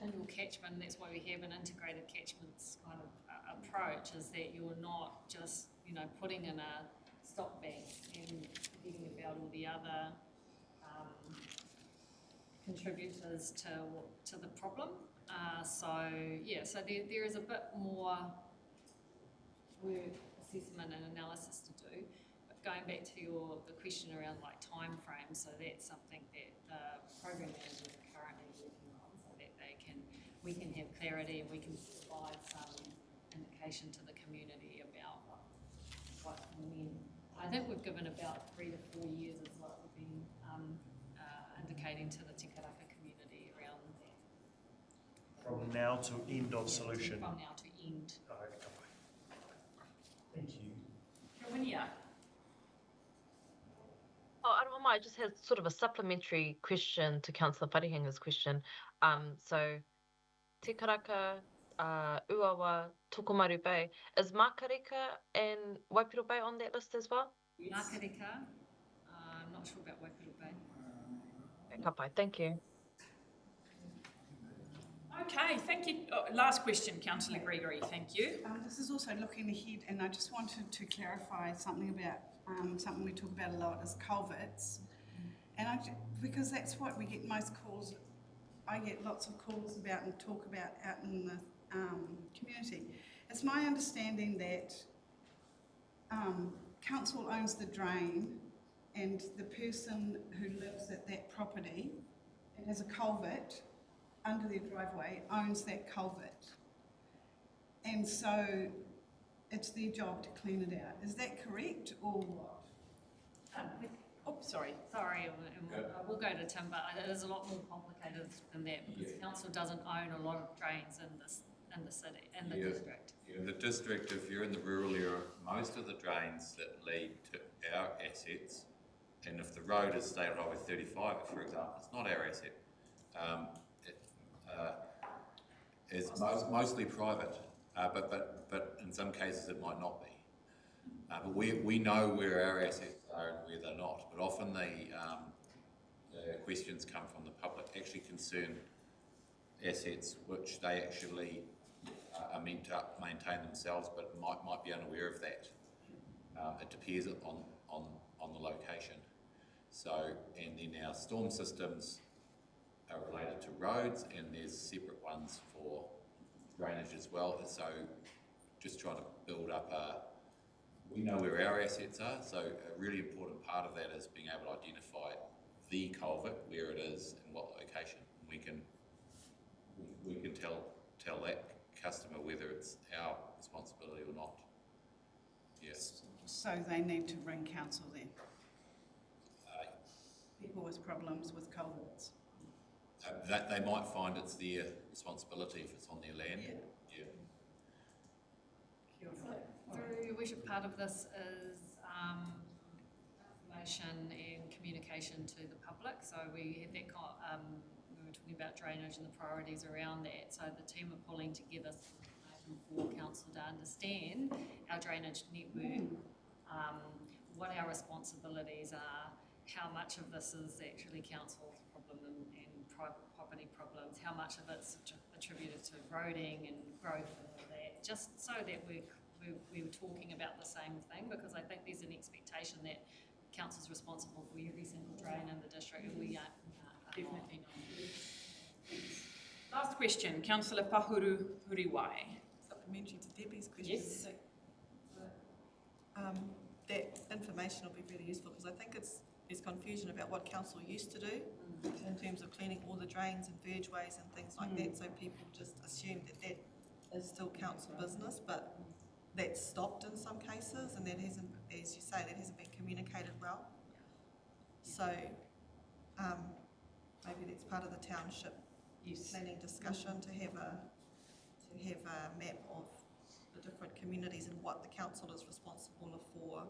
in your catchment, that's why we have an integrated catchments kind of approach, is that you're not just, you know, putting in a stop bank and forgetting about all the other contributors to the problem. So there is a bit more work, assessment and analysis to do. But going back to the question around like time frames, so that's something that the program managers are currently working on, so that we can have clarity and we can provide some indication to the community about what and when. I think we've given about 3 to 4 years is what we've been indicating to the Te Karaka community around that. From now to end of solution. From now to end. Thank you. Rawinia. I just had sort of a supplementary question to Councillor Wharehinga's question. So, Te Karaka, Uawa, Tokomaru Bay, is Makarika and Waipiro Bay on that list as well? Makarika, I'm not sure about Waipiro Bay. Kapai, thank you. Okay, thank you. Oh, last question, Councillor Gregory, thank you. This is also looking ahead, and I just wanted to clarify something about something we talk about a lot is culverts. And because that's what we get most calls, I get lots of calls about and talk about out in the community. It's my understanding that council owns the drain, and the person who lives at that property and has a culvert under their driveway owns that culvert. And so it's their job to clean it out. Is that correct or what? Sorry. Sorry, we'll go to Tim, but it is a lot more complicated than that because council doesn't own a lot of drains in the city, in the district. In the district, if you're in the rural area, most of the drains that lead to our assets, and if the road is State Highway 35, for example, it's not our asset. Is mostly private, but in some cases it might not be. But we know where our assets are and where they're not. But often the questions come from the public, actually concern assets which they actually are meant to maintain themselves, but might be unaware of that. It depends on the location. So, and then our storm systems are related to roads, and there's separate ones for drainage as well. So just trying to build up we know where our assets are, so a really important part of that is being able to identify the culvert, where it is and what location. We can tell that customer whether it's our responsibility or not. Yes. So they need to ring council then? People with problems with culverts? That they might find it's their responsibility if it's on their land. Yeah. Your worship, part of this is information and communication to the public. So we had that. We were talking about drainage and the priorities around that. So the team are pulling together some information for council to understand our drainage network, what our responsibilities are, how much of this is actually council's problem and private property problems, how much of it's attributed to roading and growth and all that, just so that we were talking about the same thing, because I think there's an expectation that council's responsible for every single drain in the district, and we are Definitely not. Last question, Councillor Pahuru Huriwai. Supplementary to Debbie's question. Yes. That information will be really useful because I think there's confusion about what council used to do in terms of cleaning all the drains and vergeways and things like that. So people just assume that is still council business, but that's stopped in some cases, and that hasn't, as you say, that hasn't been communicated well. So maybe that's part of the township planning discussion to have a map of the different communities and what the council is responsible for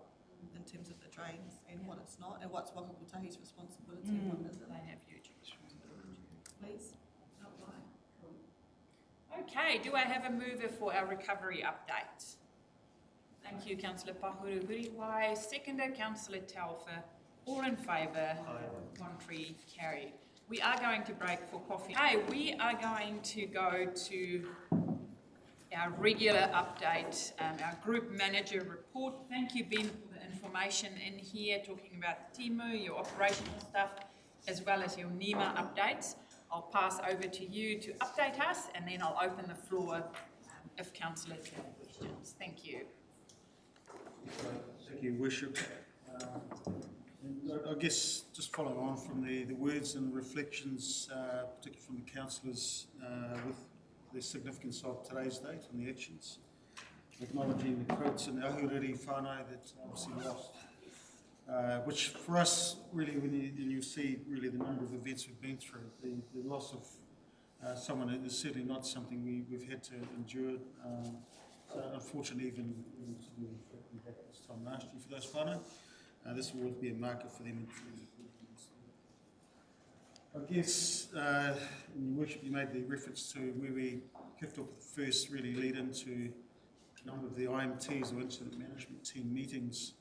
in terms of the drains and what it's not, and what's Whakaputahi's responsibility and what isn't. They have huge responsibility. Please. Okay, do I have a mover for our recovery update? Thank you, Councillor Pahuru Huriwai. Seconder, Councillor Taufa. All in favour? Contrary, carried. We are going to break for coffee. Hey, we are going to go to our regular update, our group manager report. Thank you, Ben, for the information in here, talking about the Timu, your operational stuff, as well as your NEMA updates. I'll pass over to you to update us, and then I'll open the floor if councillors have questions. Thank you. Thank you, Worship. I guess just following on from the words and reflections, particularly from the councillors, with the significance of today's date and the actions, acknowledging the quotes and the ahuriri whānau that obviously lost, which for us really, when you see really the number of events we've been through, the loss of someone is certainly not something we've had to endure. So unfortunately, even back this time last year for those whānau, this will always be a marker for them. I guess in your worship you made the reference to where we kicked off the first really lead into a number of the IMTs or incident management team meetings.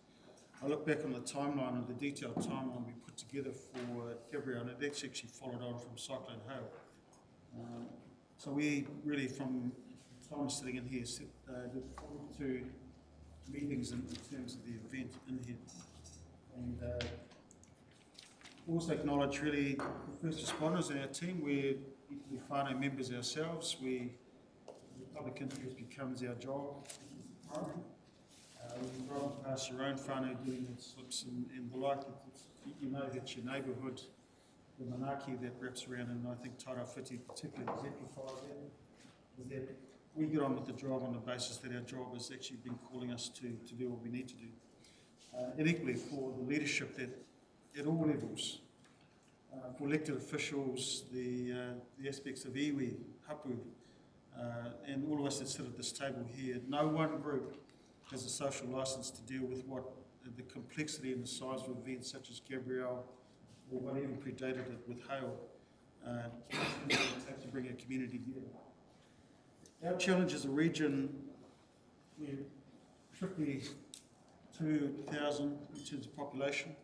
I look back on the timeline and the detailed timeline we put together for Gabrielle, and that's actually followed on from Cyclone Hale. So we really, from time sitting in here, did 42 meetings in terms of the event in here. And also acknowledge really the first responders in our team. We're equally whānau members ourselves. The public interest becomes our job. When you drive past your own whānau doing the slips and the like, you know that your neighbourhood, the manaaki that wraps around, and I think Tairawhiti particularly exemplifies that, is that we get on with the job on the basis that our job has actually been calling us to do what we need to do. And equally for the leadership that at all levels, for elected officials, the aspects of iwi, hapu, and all of us that sit at this table here, no one group has a social licence to deal with what the complexity and the size of events such as Gabrielle, or what even predated it with Hale, to bring a community together. Our challenge as a region, we're 52,000 in terms of population,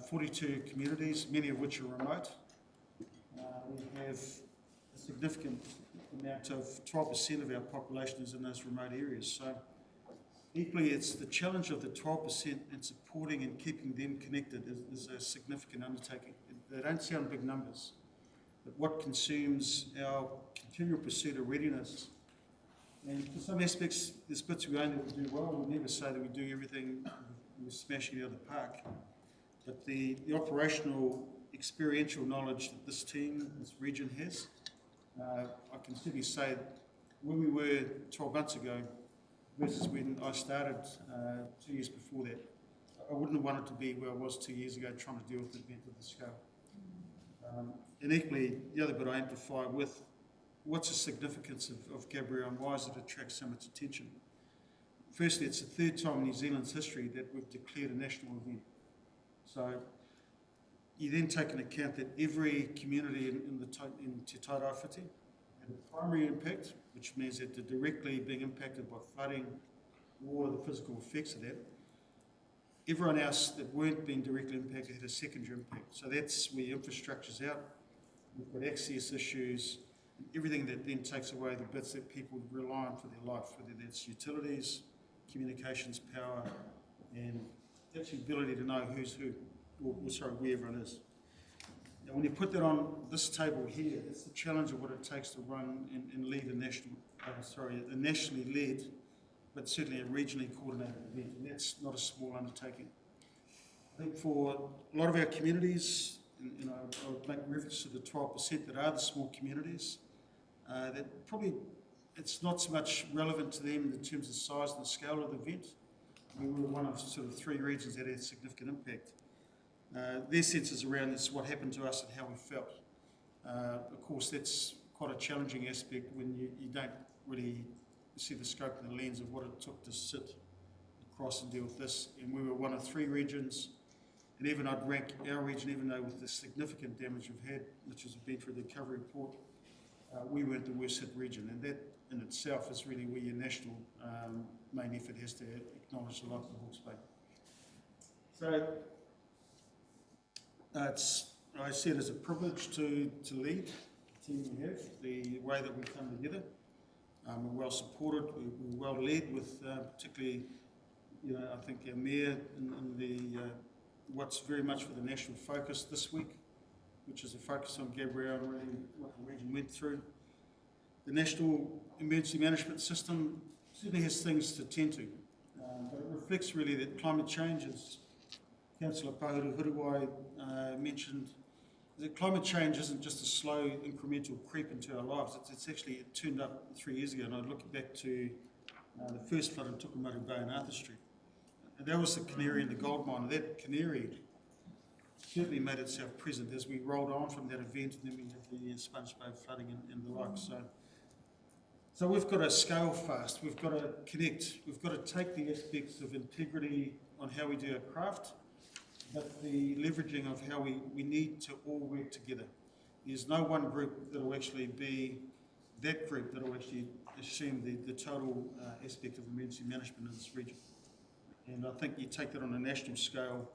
42 communities, many of which are remote. We have a significant amount of 12% of our population is in those remote areas. So equally, it's the challenge of the 12% and supporting and keeping them connected is a significant undertaking. They don't sound big numbers, but what consumes our continual pursuit of readiness. And for some aspects, there's bits we only do well. We'll never say that we do everything, we're smashing it out of the park. But the operational, experiential knowledge that this team, this region has, I can certainly say where we were 12 months ago versus when I started 2 years before that, I wouldn't have wanted to be where I was 2 years ago trying to deal with an event of this scale. And equally, the other bit I amplify with, what's the significance of Gabrielle and why does it attract so much attention? Firstly, it's the third time in New Zealand's history that we've declared a national event. So you then take into account that every community in Te Tairawhiti had a primary impact, which means that they're directly being impacted by flooding or the physical effects of that. Everyone else that weren't being directly impacted had a secondary impact. So that's where infrastructure's out. We've got access issues, and everything that then takes away the bits that people rely on for their life, whether that's utilities, communications, power, and that's the ability to know who's who, or sorry, where everyone is. Now, when you put that on this table here, it's the challenge of what it takes to run and lead a nationally led, but certainly a regionally coordinated event, and that's not a small undertaking. I think for a lot of our communities, and I would make reference to the 12% that are the small communities, that probably it's not so much relevant to them in terms of the size and the scale of the event. We were one of sort of 3 regions that had significant impact. Their senses around this, what happened to us and how we felt. Of course, that's quite a challenging aspect when you don't really see the scope and the lens of what it took to sit across and deal with this. And we were one of 3 regions, and even I'd rank our region, even though with the significant damage we've had, which is a Bedford recovery report, we weren't the worst hit region, and that in itself is really where your national main effort has to acknowledge the life of Hawke's Bay. So I see it as a privilege to lead the team we have, the way that we come together. We're well supported, we're well led with particularly, I think our mayor in the what's very much for the national focus this week, which is a focus on Gabrielle and really what the region went through. The National Emergency Management System certainly has things to tend to, but it reflects really that climate change, as Councillor Pahuruhuruwai mentioned, that climate change isn't just a slow incremental creep into our lives. It's actually, it turned up 3 years ago, and I look back to the first flood in Tukumaru Bay and Arthur Street. And that was the canary in the gold mine. That canary certainly made itself present as we rolled on from that event, and then we had the Sponge Bay flooding and the like. So we've got to scale fast, we've got to connect, we've got to take the aspects of integrity on how we do our craft, but the leveraging of how we need to all work together. There's no one group that will actually be that group that will actually assume the total aspect of emergency management in this region. And I think you take that on a national scale,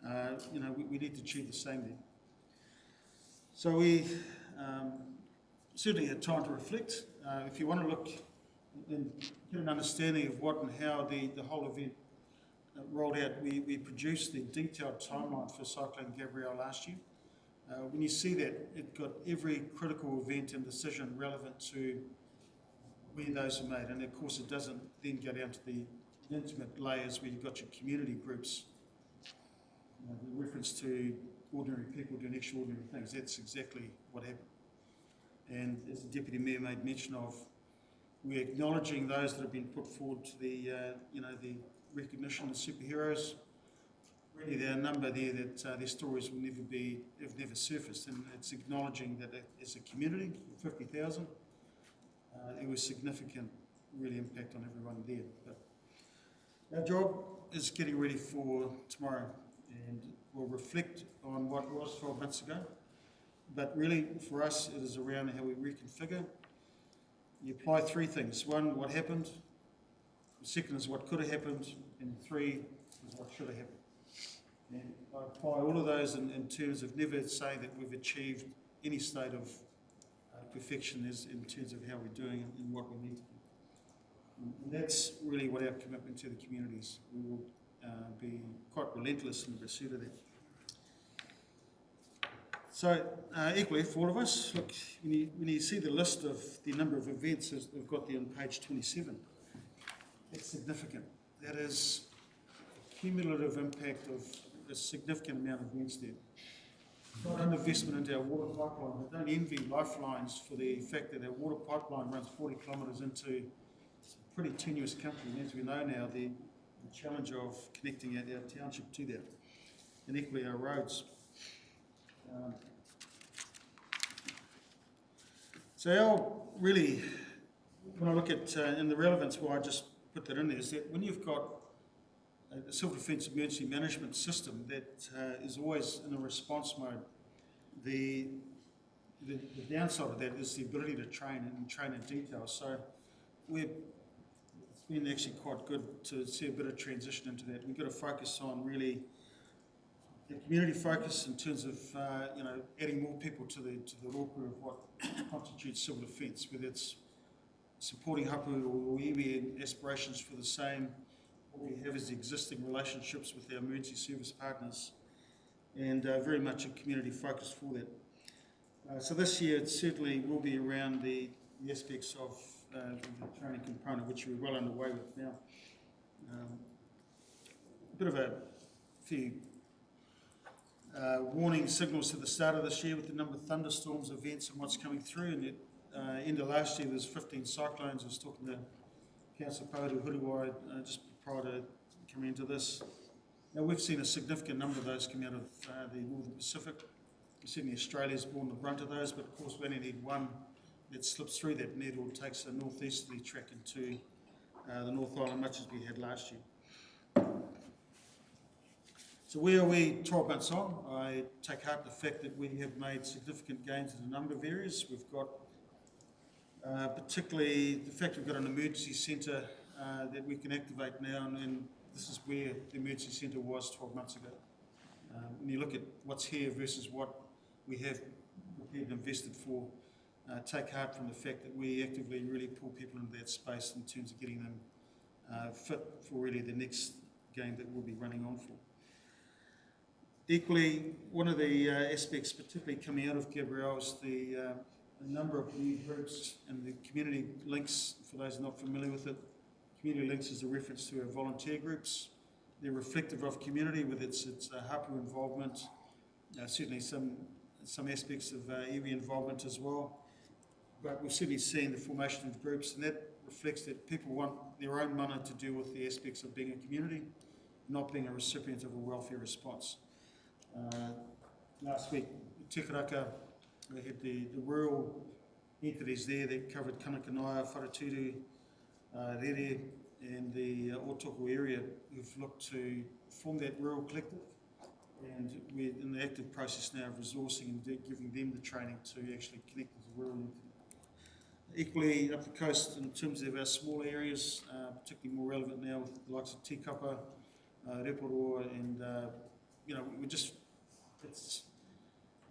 we need to achieve the same there. So we certainly had time to reflect. If you want to look and get an understanding of what and how the whole event rolled out, we produced the detailed timeline for Cyclone Gabrielle last year. When you see that, it got every critical event and decision relevant to where those are made. And of course, it doesn't then go down to the intimate layers where you've got your community groups. The reference to ordinary people doing extraordinary things, that's exactly what happened. And as the Deputy Mayor made mention of, we're acknowledging those that have been put forward to the recognition of superheroes. Really, there are a number there that their stories have never surfaced, and it's acknowledging that as a community, 50,000, it was significant, really impact on everyone there. But our job is getting ready for tomorrow, and we'll reflect on what was 12 months ago. But really, for us, it is around how we reconfigure. You apply 3 things. 1, what happened. The second is what could have happened. And 3 is what should have happened. And I apply all of those in terms of never saying that we've achieved any state of perfection in terms of how we're doing and what we need to do. And that's really what our commitment to the community is. We will be quite relentless in the pursuit of that. So, equally for all of us, look, when you see the list of the number of events as we've got there on page 27, that's significant. That is a cumulative impact of a significant amount of events there. Not an investment into our water pipeline. I don't envy Lifelines for the fact that our water pipeline runs 40 kilometres into a pretty tenuous country. And as we know now, the challenge of connecting our township to that, and equally our roads. So really, when I look at, and the relevance why I just put that in there, is that when you've got a civil defence emergency management system that is always in a response mode, the downside of that is the ability to train in detail. So it's been actually quite good to see a bit of transition into that. We've got to focus on really the community focus in terms of adding more people to the rōpū of what constitutes civil defence, whether it's supporting hapu or iwi and aspirations for the same. What we have is existing relationships with our emergency service partners, and very much a community focus for that. So this year it certainly will be around the aspects of the training component, which we're well underway with now. A bit of a few warning signals at the start of this year with the number of thunderstorms, events and what's coming through. And at end of last year there's 15 cyclones. I was talking to Councillor Paudu Huruwai just prior to coming into this. Now we've seen a significant number of those come out of the Northern Pacific. Certainly Australia's borne the brunt of those, but of course we only need one that slips through that net or takes a northeasterly track into the North Island, much as we had last year. So where are we 12 months on? I take heart in the fact that we have made significant gains in a number of areas. We've got particularly the fact we've got an emergency centre that we can activate now, and this is where the emergency centre was 12 months ago. When you look at what's here versus what we have prepared and invested for, take heart from the fact that we actively really pull people into that space in terms of getting them fit for really the next game that we'll be running on for. Equally, one of the aspects particularly coming out of Gabrielle is the number of new groups and the community links. For those not familiar with it, community links is a reference to our volunteer groups. They're reflective of community with its hapu involvement, certainly some aspects of iwi involvement as well. But we've certainly seen the formation of groups, and that reflects that people want their own mana to deal with the aspects of being a community, not being a recipient of a welfare response. Last week, Te Karakia, we had the rural entities there that covered Kanakanaia, Wharaturu, Rere, and the Otoko area who've looked to form that rural collective, and we're in the active process now of resourcing and giving them the training to actually connect with the rural entity. Equally up the coast in terms of our small areas, particularly more relevant now with the likes of Tikapa, Reporoa, and it's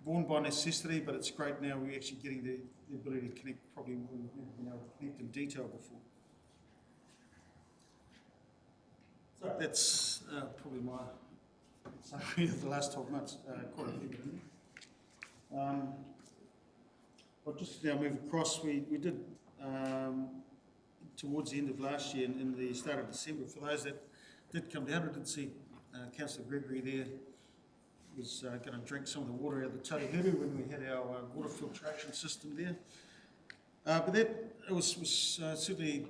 born by necessity, but it's great now we're actually getting the ability to connect probably more than we've been able to connect in detail before. So that's probably my summary of the last 12 months, quite a few. I'll just now move across. We did, towards the end of last year, in the start of December, for those that did come down, I did see Councillor Gregory there was going to drink some of the water out of the Tarihiru when we had our water filtration system there. But that was certainly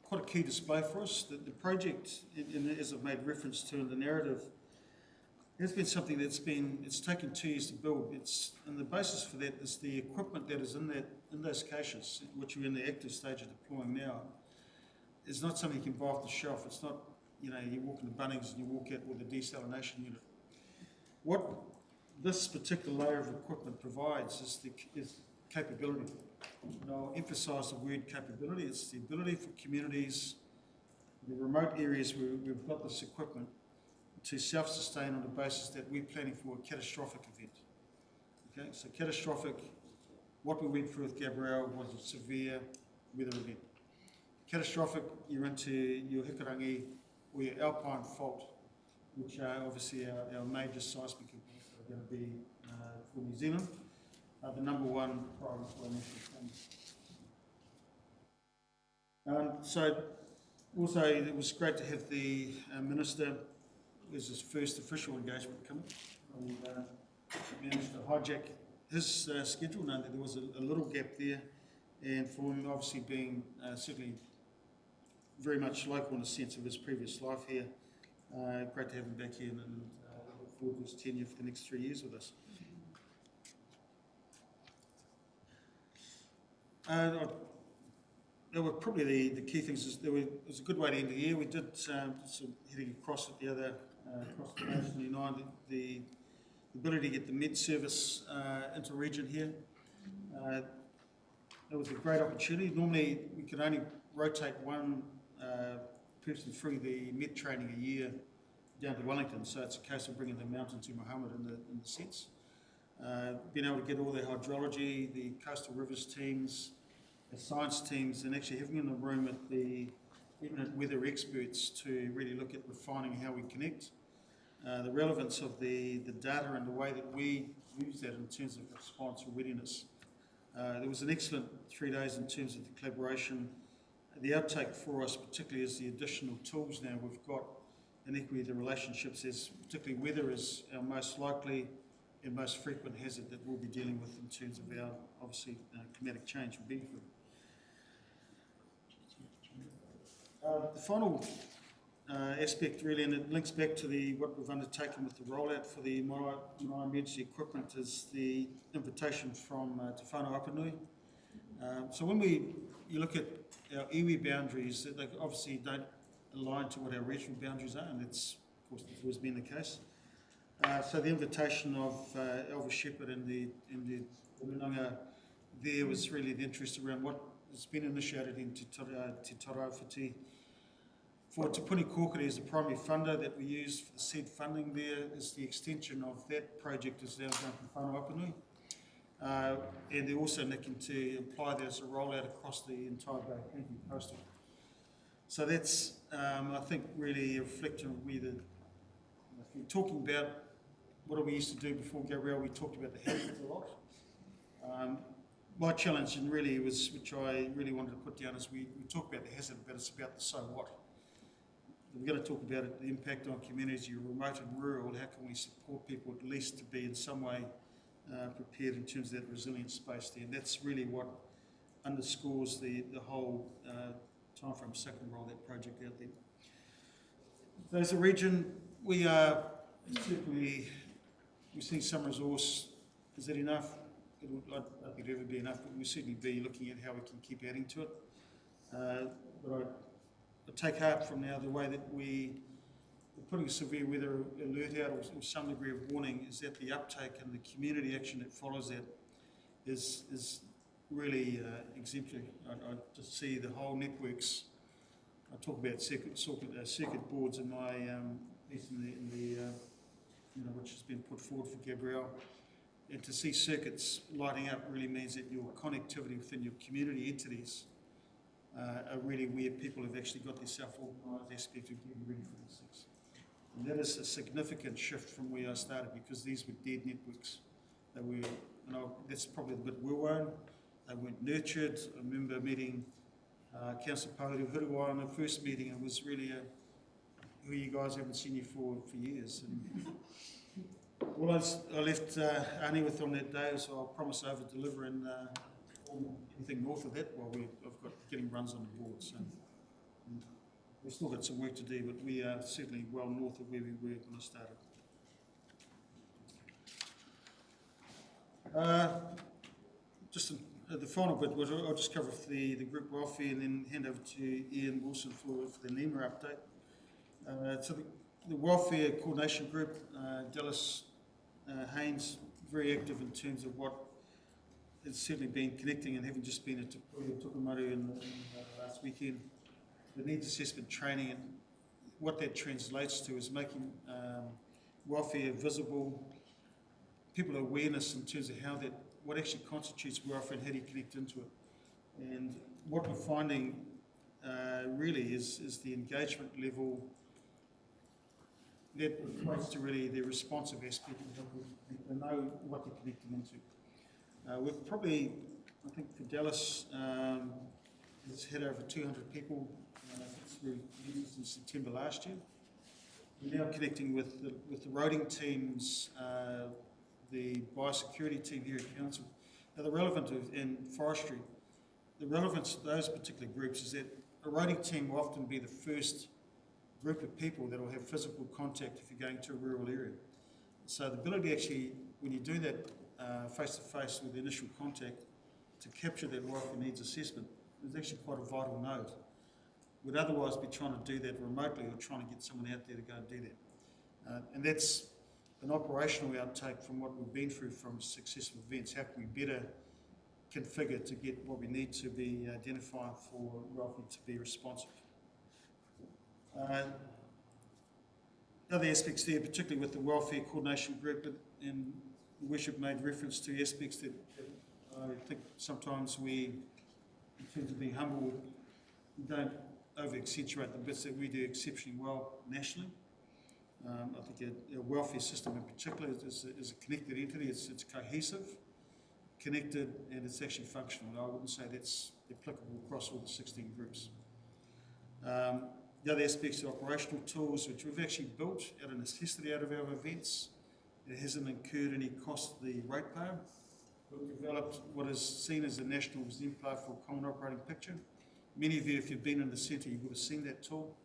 quite a key display for us. The project, as I've made reference to in the narrative, has been something it's taken 2 years to build. And the basis for that is the equipment that is in those caches, which we're in the active stage of deploying now. It's not something you can buy off the shelf. It's not, you walk into Bunnings and you walk out with a desalination unit. What this particular layer of equipment provides is capability. And I'll emphasise the word capability. It's the ability for communities, the remote areas where we've got this equipment, to self-sustain on the basis that we're planning for a catastrophic event. Okay, so catastrophic, what we went through with Gabrielle was a severe weather event. Catastrophic, you're into your Hikarangi or your Alpine fault, which are obviously our major seismic events that are going to be for New Zealand, the number one priority for our national family. So also it was great to have the Minister, it was his first official engagement coming, and managed to hijack his schedule, knowing that there was a little gap there, and for him obviously being certainly very much local in the sense of his previous life here. Great to have him back here, and look forward to his tenure for the next 3 years with us. There were probably the key things. It was a good way to end the year. We did some heading across at the other across the Nation 29, the ability to get the Med service into region here. It was a great opportunity. Normally we could only rotate one person through the Met training a year down to Wellington, so it's a case of bringing the mountain to Muhammad in the sense. Being able to get all their hydrology, the coastal rivers teams, the science teams, and actually having in the room with the eminent weather experts to really look at refining how we connect. the relevance of the data and the way that we use that in terms of response or readiness. There was an excellent 3 days in terms of the collaboration. The outtake for us, particularly, is the additional tools now we've got, and equally the relationships, as particularly weather is our most likely and most frequent hazard that we'll be dealing with in terms of our, obviously, climatic change will be for. The final aspect really, and it links back to what we've undertaken with the rollout for the Marae emergency equipment, is the invitation from Te Whānau Apanui. So when you look at our iwi boundaries, they obviously don't align to what our regional boundaries are, and that's, of course, always been the case. So the invitation of Elvis Shepherd and the Minanga there was really the interest around what has been initiated in Te Tarawhiti. For Te Puni Kōkiri as the primary funder that we use for the seed funding there, is the extension of that project is now going to Whānau Apanui. And they're also looking to apply that as a rollout across the entire Bay Banking coastal. So that's, I think, really a reflection of where if you're talking about what we used to do before Gabrielle, we talked about the hazards a lot. My challenge, and really was, which I really wanted to put down, is we talk about the hazard, but it's about the so what. We're going to talk about it, the impact on communities, remote and rural. How can we support people at least to be in some way prepared in terms of that resilient space there? And that's really what underscores the whole timeframe second roll that project out there. So as a region, we are certainly, we've seen some resource. Is that enough? I don't think it'll ever be enough, but we'll certainly be looking at how we can keep adding to it. But I take heart from now the way that we're putting a severe weather alert out, or some degree of warning, is that the uptake and the community action that follows that is really exemplary. I just see the whole networks. I talk about circuit boards in my piece which has been put forward for Gabrielle. And to see circuits lighting up really means that your connectivity within your community entities are really where people have actually got their self-organised aspect of getting ready for these things. And that is a significant shift from where I started, because these were dead networks. They were, that's probably the bit we're worried. They weren't nurtured. I remember meeting Councillor Pauhuru Huruwa on the first meeting, and it was really who you guys haven't seen you for years. And all I left Ani with on that day, so I'll promise over-deliver and anything north of that, while I've got getting runs on the board. So we've still got some work to do, but we are certainly well north of where we were when I started. Just the final bit, I'll just cover the group welfare and then hand over to Ian Wilson for the NEMA update. So the welfare coordination group, Dallas Haynes, very active in terms of what has certainly been connecting, and having just been at Tukumaru in last weekend, the needs assessment training, and what that translates to is making welfare visible, people awareness in terms of what actually constitutes welfare and how do you connect into it. And what we're finding really is the engagement level that equates to really the responsive aspect of they know what they're connecting into. We've probably, I think for Dallas, has had over 200 people through since September last year. We're now connecting with the roading teams, the biosecurity team here at Council. Now the relevance in forestry, the relevance of those particular groups is that a roading team will often be the first group of people that will have physical contact if you're going to a rural area. So the ability actually, when you do that face-to-face with the initial contact, to capture that welfare needs assessment is actually quite a vital node. We'd otherwise be trying to do that remotely or trying to get someone out there to go and do that. And that's an operational outtake from what we've been through from successful events. How can we better configure to get what we need to be identified for welfare to be responsive? Other aspects there, particularly with the welfare coordination group, and Worship made reference to aspects that I think sometimes we, in terms of being humble, we don't over-accentuate the bits that we do exceptionally well nationally. I think our welfare system in particular is a connected entity. It's cohesive, connected, and it's actually functional. I wouldn't say that's applicable across all the 16 groups. The other aspects are operational tools, which we've actually built out of necessity out of our events. It hasn't incurred any cost to the ratepayer. We've developed what is seen as a national exemplar for common operating picture. Many of you, if you've been in the centre, you would have seen that tool.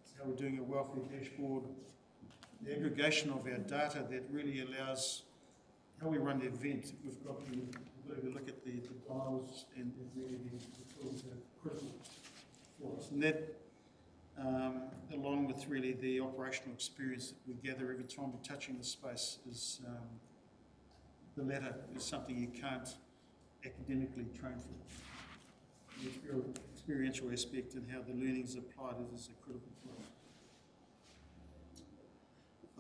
It's how we're doing a welfare dashboard, the aggregation of our data that really allows how we run the event. We've got to look at the dials and really the tools that are critical for us. And that, along with really the operational experience that we gather every time we're touching the space, is the latter is something you can't academically train for. The experiential aspect and how the learning's applied is a critical point.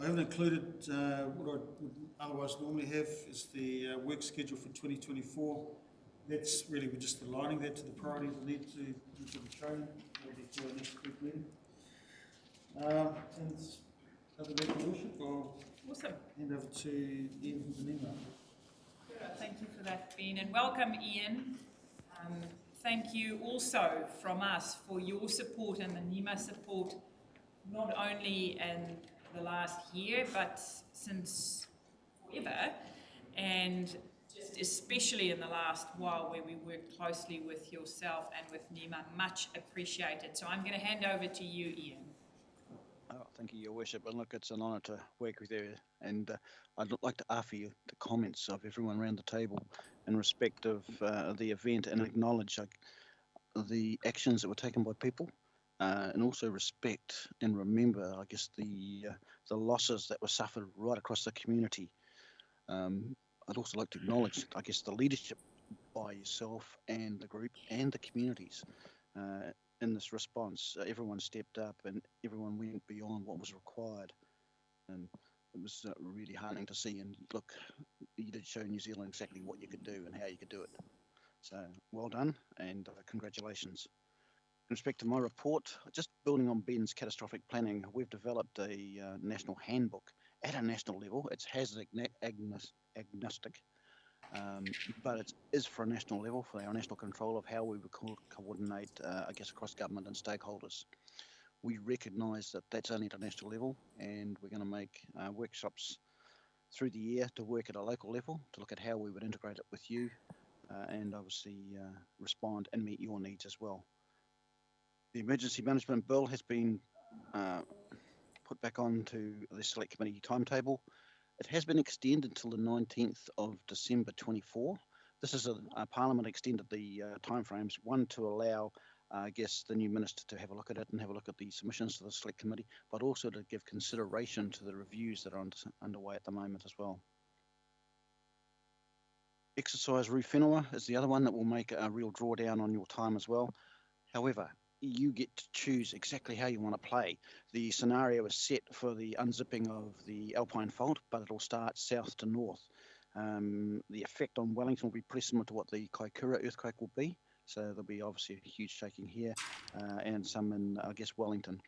I haven't included what I would otherwise normally have is the work schedule for 2024. That's really, we're just aligning that to the priorities we need to the training ready for our next week meeting. And other than that, worship, I'll Awesome. hand over to Ian for the email. Thank you for that, Ben, and welcome, Ian. Thank you also from us for your support and the NEMA support, not only in the last year, but since forever, and just especially in the last while where we worked closely with yourself and with NEMA. Much appreciated. So I'm going to hand over to you, Ian. Oh, thank you, Your Worship. And look, it's an honour to work with you. And I'd like to offer you the comments of everyone around the table in respect of the event and acknowledge the actions that were taken by people, and also respect and remember, I guess, the losses that were suffered right across the community. I'd also like to acknowledge, I guess, the leadership by yourself and the group and the communities. In this response, everyone stepped up and everyone went beyond what was required, and it was really heartening to see. And look, you did show New Zealand exactly what you could do and how you could do it. So well done, and congratulations. In respect to my report, just building on Ben's catastrophic planning, we've developed a national handbook at a national level. It's hazard agnostic. But it is for a national level, for our national control of how we would coordinate, I guess, across government and stakeholders. We recognise that that's only at a national level, and we're going to make workshops through the year to work at a local level, to look at how we would integrate it with you, and obviously respond and meet your needs as well. The Emergency Management Bill has been put back onto the Select Committee timetable. It has been extended until the 19th of December 24. This is Parliament extended the timeframes, one to allow, I guess, the new minister to have a look at it and have a look at the submissions to the Select Committee, but also to give consideration to the reviews that are underway at the moment as well. Exercise Rūwhenua is the other one that will make a real drawdown on your time as well. However, you get to choose exactly how you want to play. The scenario is set for the unzipping of the Alpine Fault, but it'll start south to north. The effect on Wellington will be pretty similar to what the Kaikoura earthquake will be. So there'll be obviously a huge shaking here and some in, I guess, Wellington.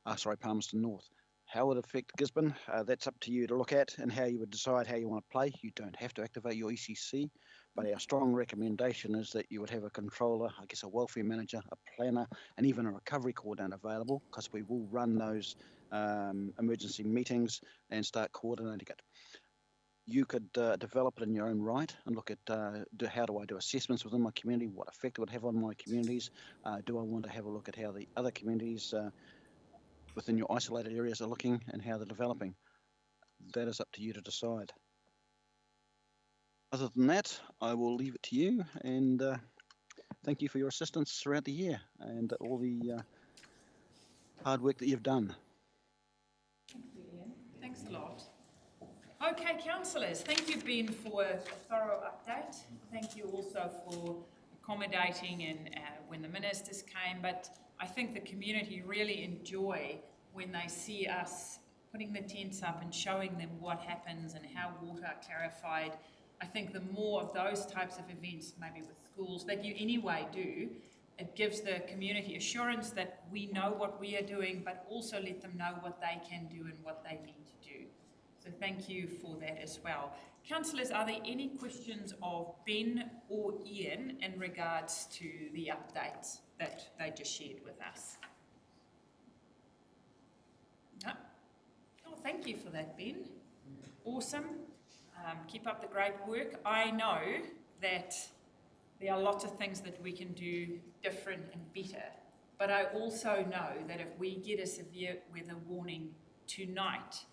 Palmerston North. How it would affect Gisborne, that's up to you to look at and how you would decide how you want to play. You don't have to activate your ECC, but our strong recommendation is that you would have a controller, I guess a welfare manager, a planner, and even a recovery coordinator available, because we will run those emergency meetings and start coordinating it. You could develop it in your own right and look at how do I do assessments within my community, what effect it would have on my communities, do I want to have a look at how the other communities within your isolated areas are looking and how they're developing. That is up to you to decide. Other than that, I will leave it to you, and thank you for your assistance throughout the year and all the hard work that you've done. Thank you, Ian. Thanks a lot. Okay, councillors, thank you, Ben, for a thorough update. Thank you also for accommodating and when the ministers came, but I think the community really enjoy when they see us putting the tents up and showing them what happens and how water are clarified. I think the more of those types of events, maybe with schools, that you anyway do, it gives the community assurance that we know what we are doing, but also let them know what they can do and what they need to do. So thank you for that as well. Councillors, are there any questions of Ben or Ian in regards to the updates that they just shared with us? No? Oh, thank you for that, Ben. Awesome. Keep up the great work. I know that there are lots of things that we can do different and better, but I also know that if we get a severe weather warning tonight,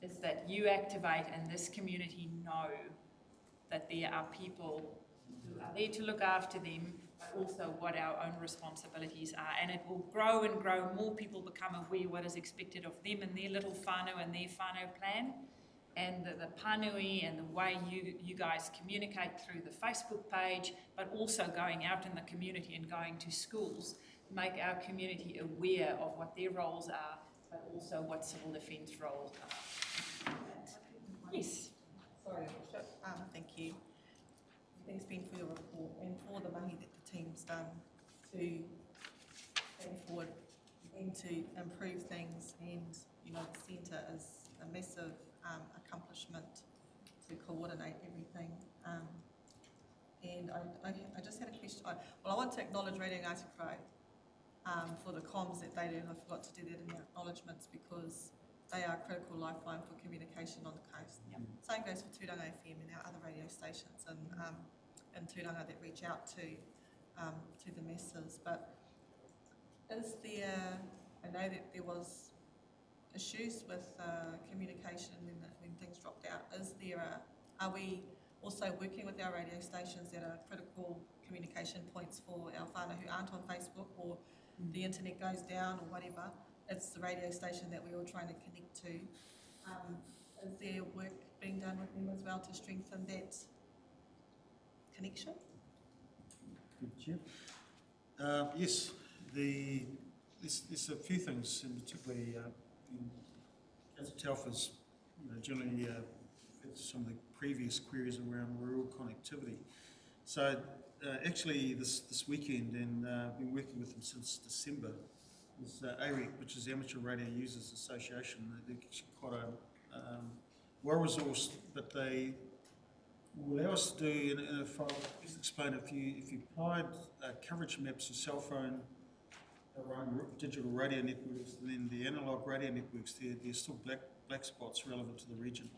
is that you activate and this community know that there are people who are there to look after them, but also what our own responsibilities are. And it will grow and grow. More people become aware what is expected of them and their little whānau and their whānau plan. And the pānui and the way you guys communicate through the Facebook page, but also going out in the community and going to schools, make our community aware of what their roles are, but also what civil defence roles are. Yes. Sorry, Bishop. Thank you. Thanks, Ben, for your report and for the money that the team's done to bring forward and to improve things. And, you know, the centre is a massive accomplishment to coordinate everything. And I just had a question. I want to acknowledge Radio Ngāti for the comms that they do, and I forgot to do that in the acknowledgements because they are a critical lifeline for communication on the coast. Yep. Same goes for Tūranga FM and our other radio stations in Tūranga that reach out to the masses. But is there, I know that there was issues with communication when things dropped out. Is there are we also working with our radio stations that are critical communication points for our whānau who aren't on Facebook, or the internet goes down or whatever? It's the radio station that we're all trying to connect to. Is there work being done with them as well to strengthen that connection? Good, Chair. Yes, there's a few things, and particularly as Telfa's, generally some of the previous queries around rural connectivity. So actually this weekend, and I've been working with them since December, is AREC, which is Amateur Radio Users Association. They're quite a well-resourced, but they will allow us to do, and if I'll just explain, if you applied coverage maps to cell phone, around digital radio networks, and then the analogue radio networks, there's still black spots relevant to the region.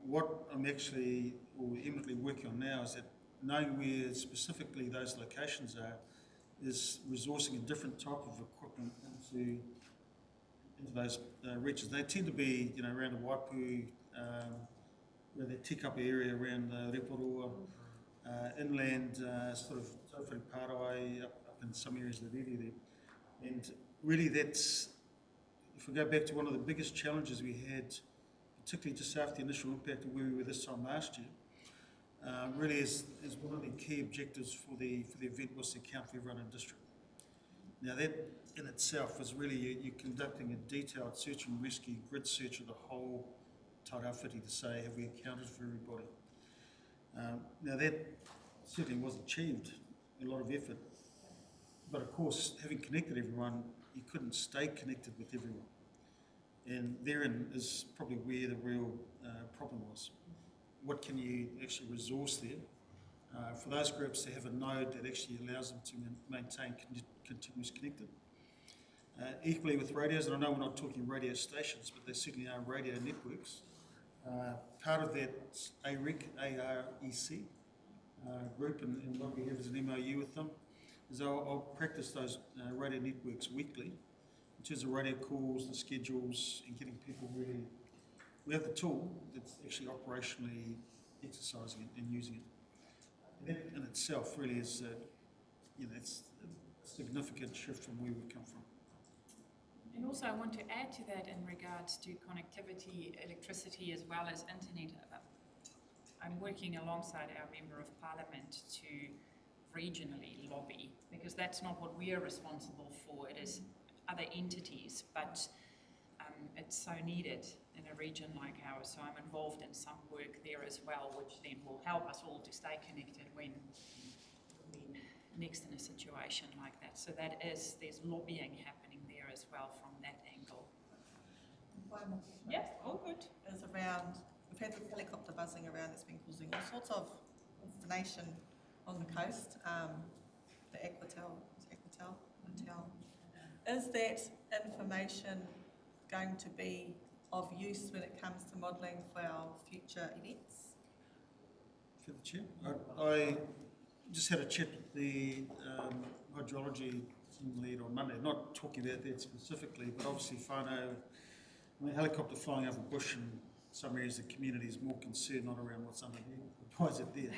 What I'm actually, or imminently working on now, is that knowing where specifically those locations are, is resourcing a different type of equipment into those reaches. They tend to be, around the Waipu, where the Tikapa area around Reporoa, inland, sort of Tauwhiri Pārawai, up in some areas of the area there. And really that's, if we go back to one of the biggest challenges we had, particularly just after the initial impact of where we were this time last year, really is one of the key objectives for the event was to account for everyone in district. Now that in itself is really you're conducting a detailed search and rescue grid search of the whole tairāwhiti to say, have we accounted for everybody? Now that certainly was achieved, a lot of effort, but of course having connected everyone, you couldn't stay connected with everyone. And therein is probably where the real problem was. What can you actually resource there for those groups to have a node that actually allows them to maintain continuous connected? Equally with radios, and I know we're not talking radio stations, but there certainly are radio networks. Part of that AREC, A-R-E-C group, and what we have is an MOU with them, is I'll practice those radio networks weekly in terms of radio calls, the schedules, and getting people really. We have the tool that's actually operationally exercising it and using it. And that in itself really is, it's a significant shift from where we've come from. And also I want to add to that in regards to connectivity, electricity, as well as internet. I'm working alongside our Member of Parliament to regionally lobby, because that's not what we are responsible for. It is other entities, but it's so needed in a region like ours. So I'm involved in some work there as well, which then will help us all to stay connected when next in a situation like that. So there's lobbying happening there as well from that angle. Yeah, all good. Is around, we've had the helicopter buzzing around that's been causing all sorts of information on the coast. The Equitel. Is that information going to be of use when it comes to modelling for our future events? For the Chair, I just had a chat with the hydrology team lead on Monday, not talking about that specifically, but obviously helicopter flying over bush in some areas of the community is more concerned not around what's under there. Why is it there?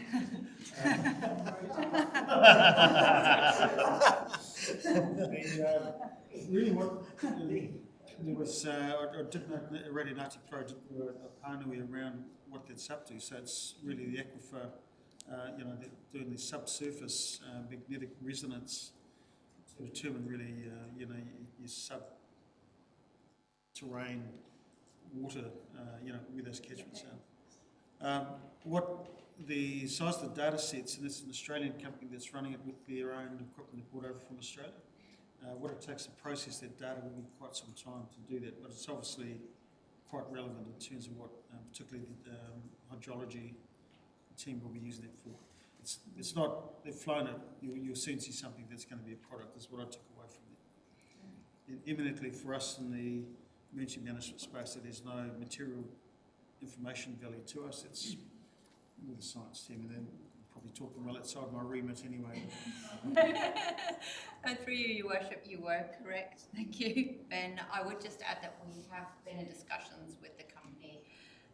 Really what there was, I did know a Radio Ngāti project where a Pānui around what that's up to. So it's really the aquifer, they're doing the subsurface magnetic resonance to determine really, your sub-terrain water, where those catchments are. What the size of the data sets, and this is an Australian company that's running it with their own equipment they brought over from Australia. What it takes to process that data will be quite some time to do that, but it's obviously quite relevant in terms of what particularly the hydrology team will be using it for. It's not, they've flown it, you'll soon see something that's going to be a product, is what I took away from it. And eminently for us in the emergency management space, that there's no material information value to us, it's with the science team, and then probably talking well outside my remit anyway. And through you, Your Worship, you were correct. Thank you. Ben, I would just add that we have been in discussions with the company,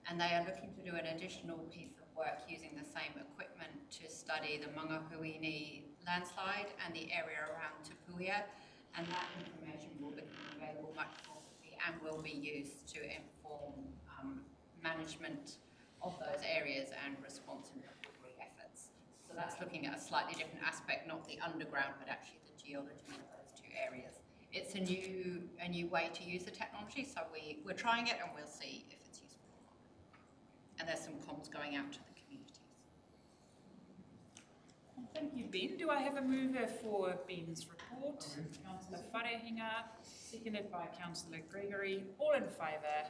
and they are looking to do an additional piece of work using the same equipment to study the Mangahuini landslide and the area around Tupuia, and that information will become available much more quickly and will be used to inform management of those areas and response and recovery efforts. So that's looking at a slightly different aspect, not the underground, but actually the geology of those two areas. It's a new way to use the technology, so we're trying it and we'll see if it's useful or not. And there's some comms going out to the communities. Thank you, Ben. Do I have a mover for Ben's report? Councillor Wharehinga, seconded by Councillor Gregory. All in favour?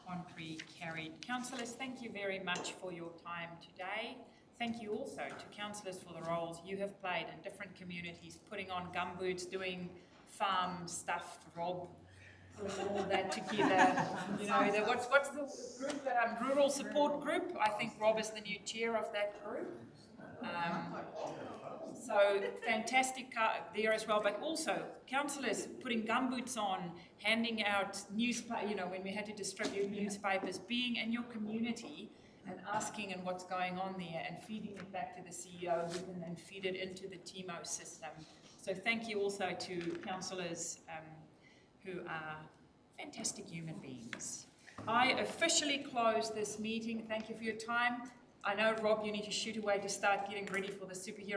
Contrary, carried. Councillors, thank you very much for your time today. Thank you also to councillors for the roles you have played in different communities, putting on gumboots, doing farm stuff. Rob put all that together. What's the group? Rural Support Group. I think Rob is the new chair of that group. So fantastic there as well, but also councillors putting gumboots on, handing out newspaper, when we had to distribute newspapers, being in your community and asking and what's going on there and feeding it back to the CEO who can then feed it into the TMO system. So thank you also to councillors who are fantastic human beings. I officially close this meeting. Thank you for your time. I know, Rob, you need to shoot away to start getting ready for the superhero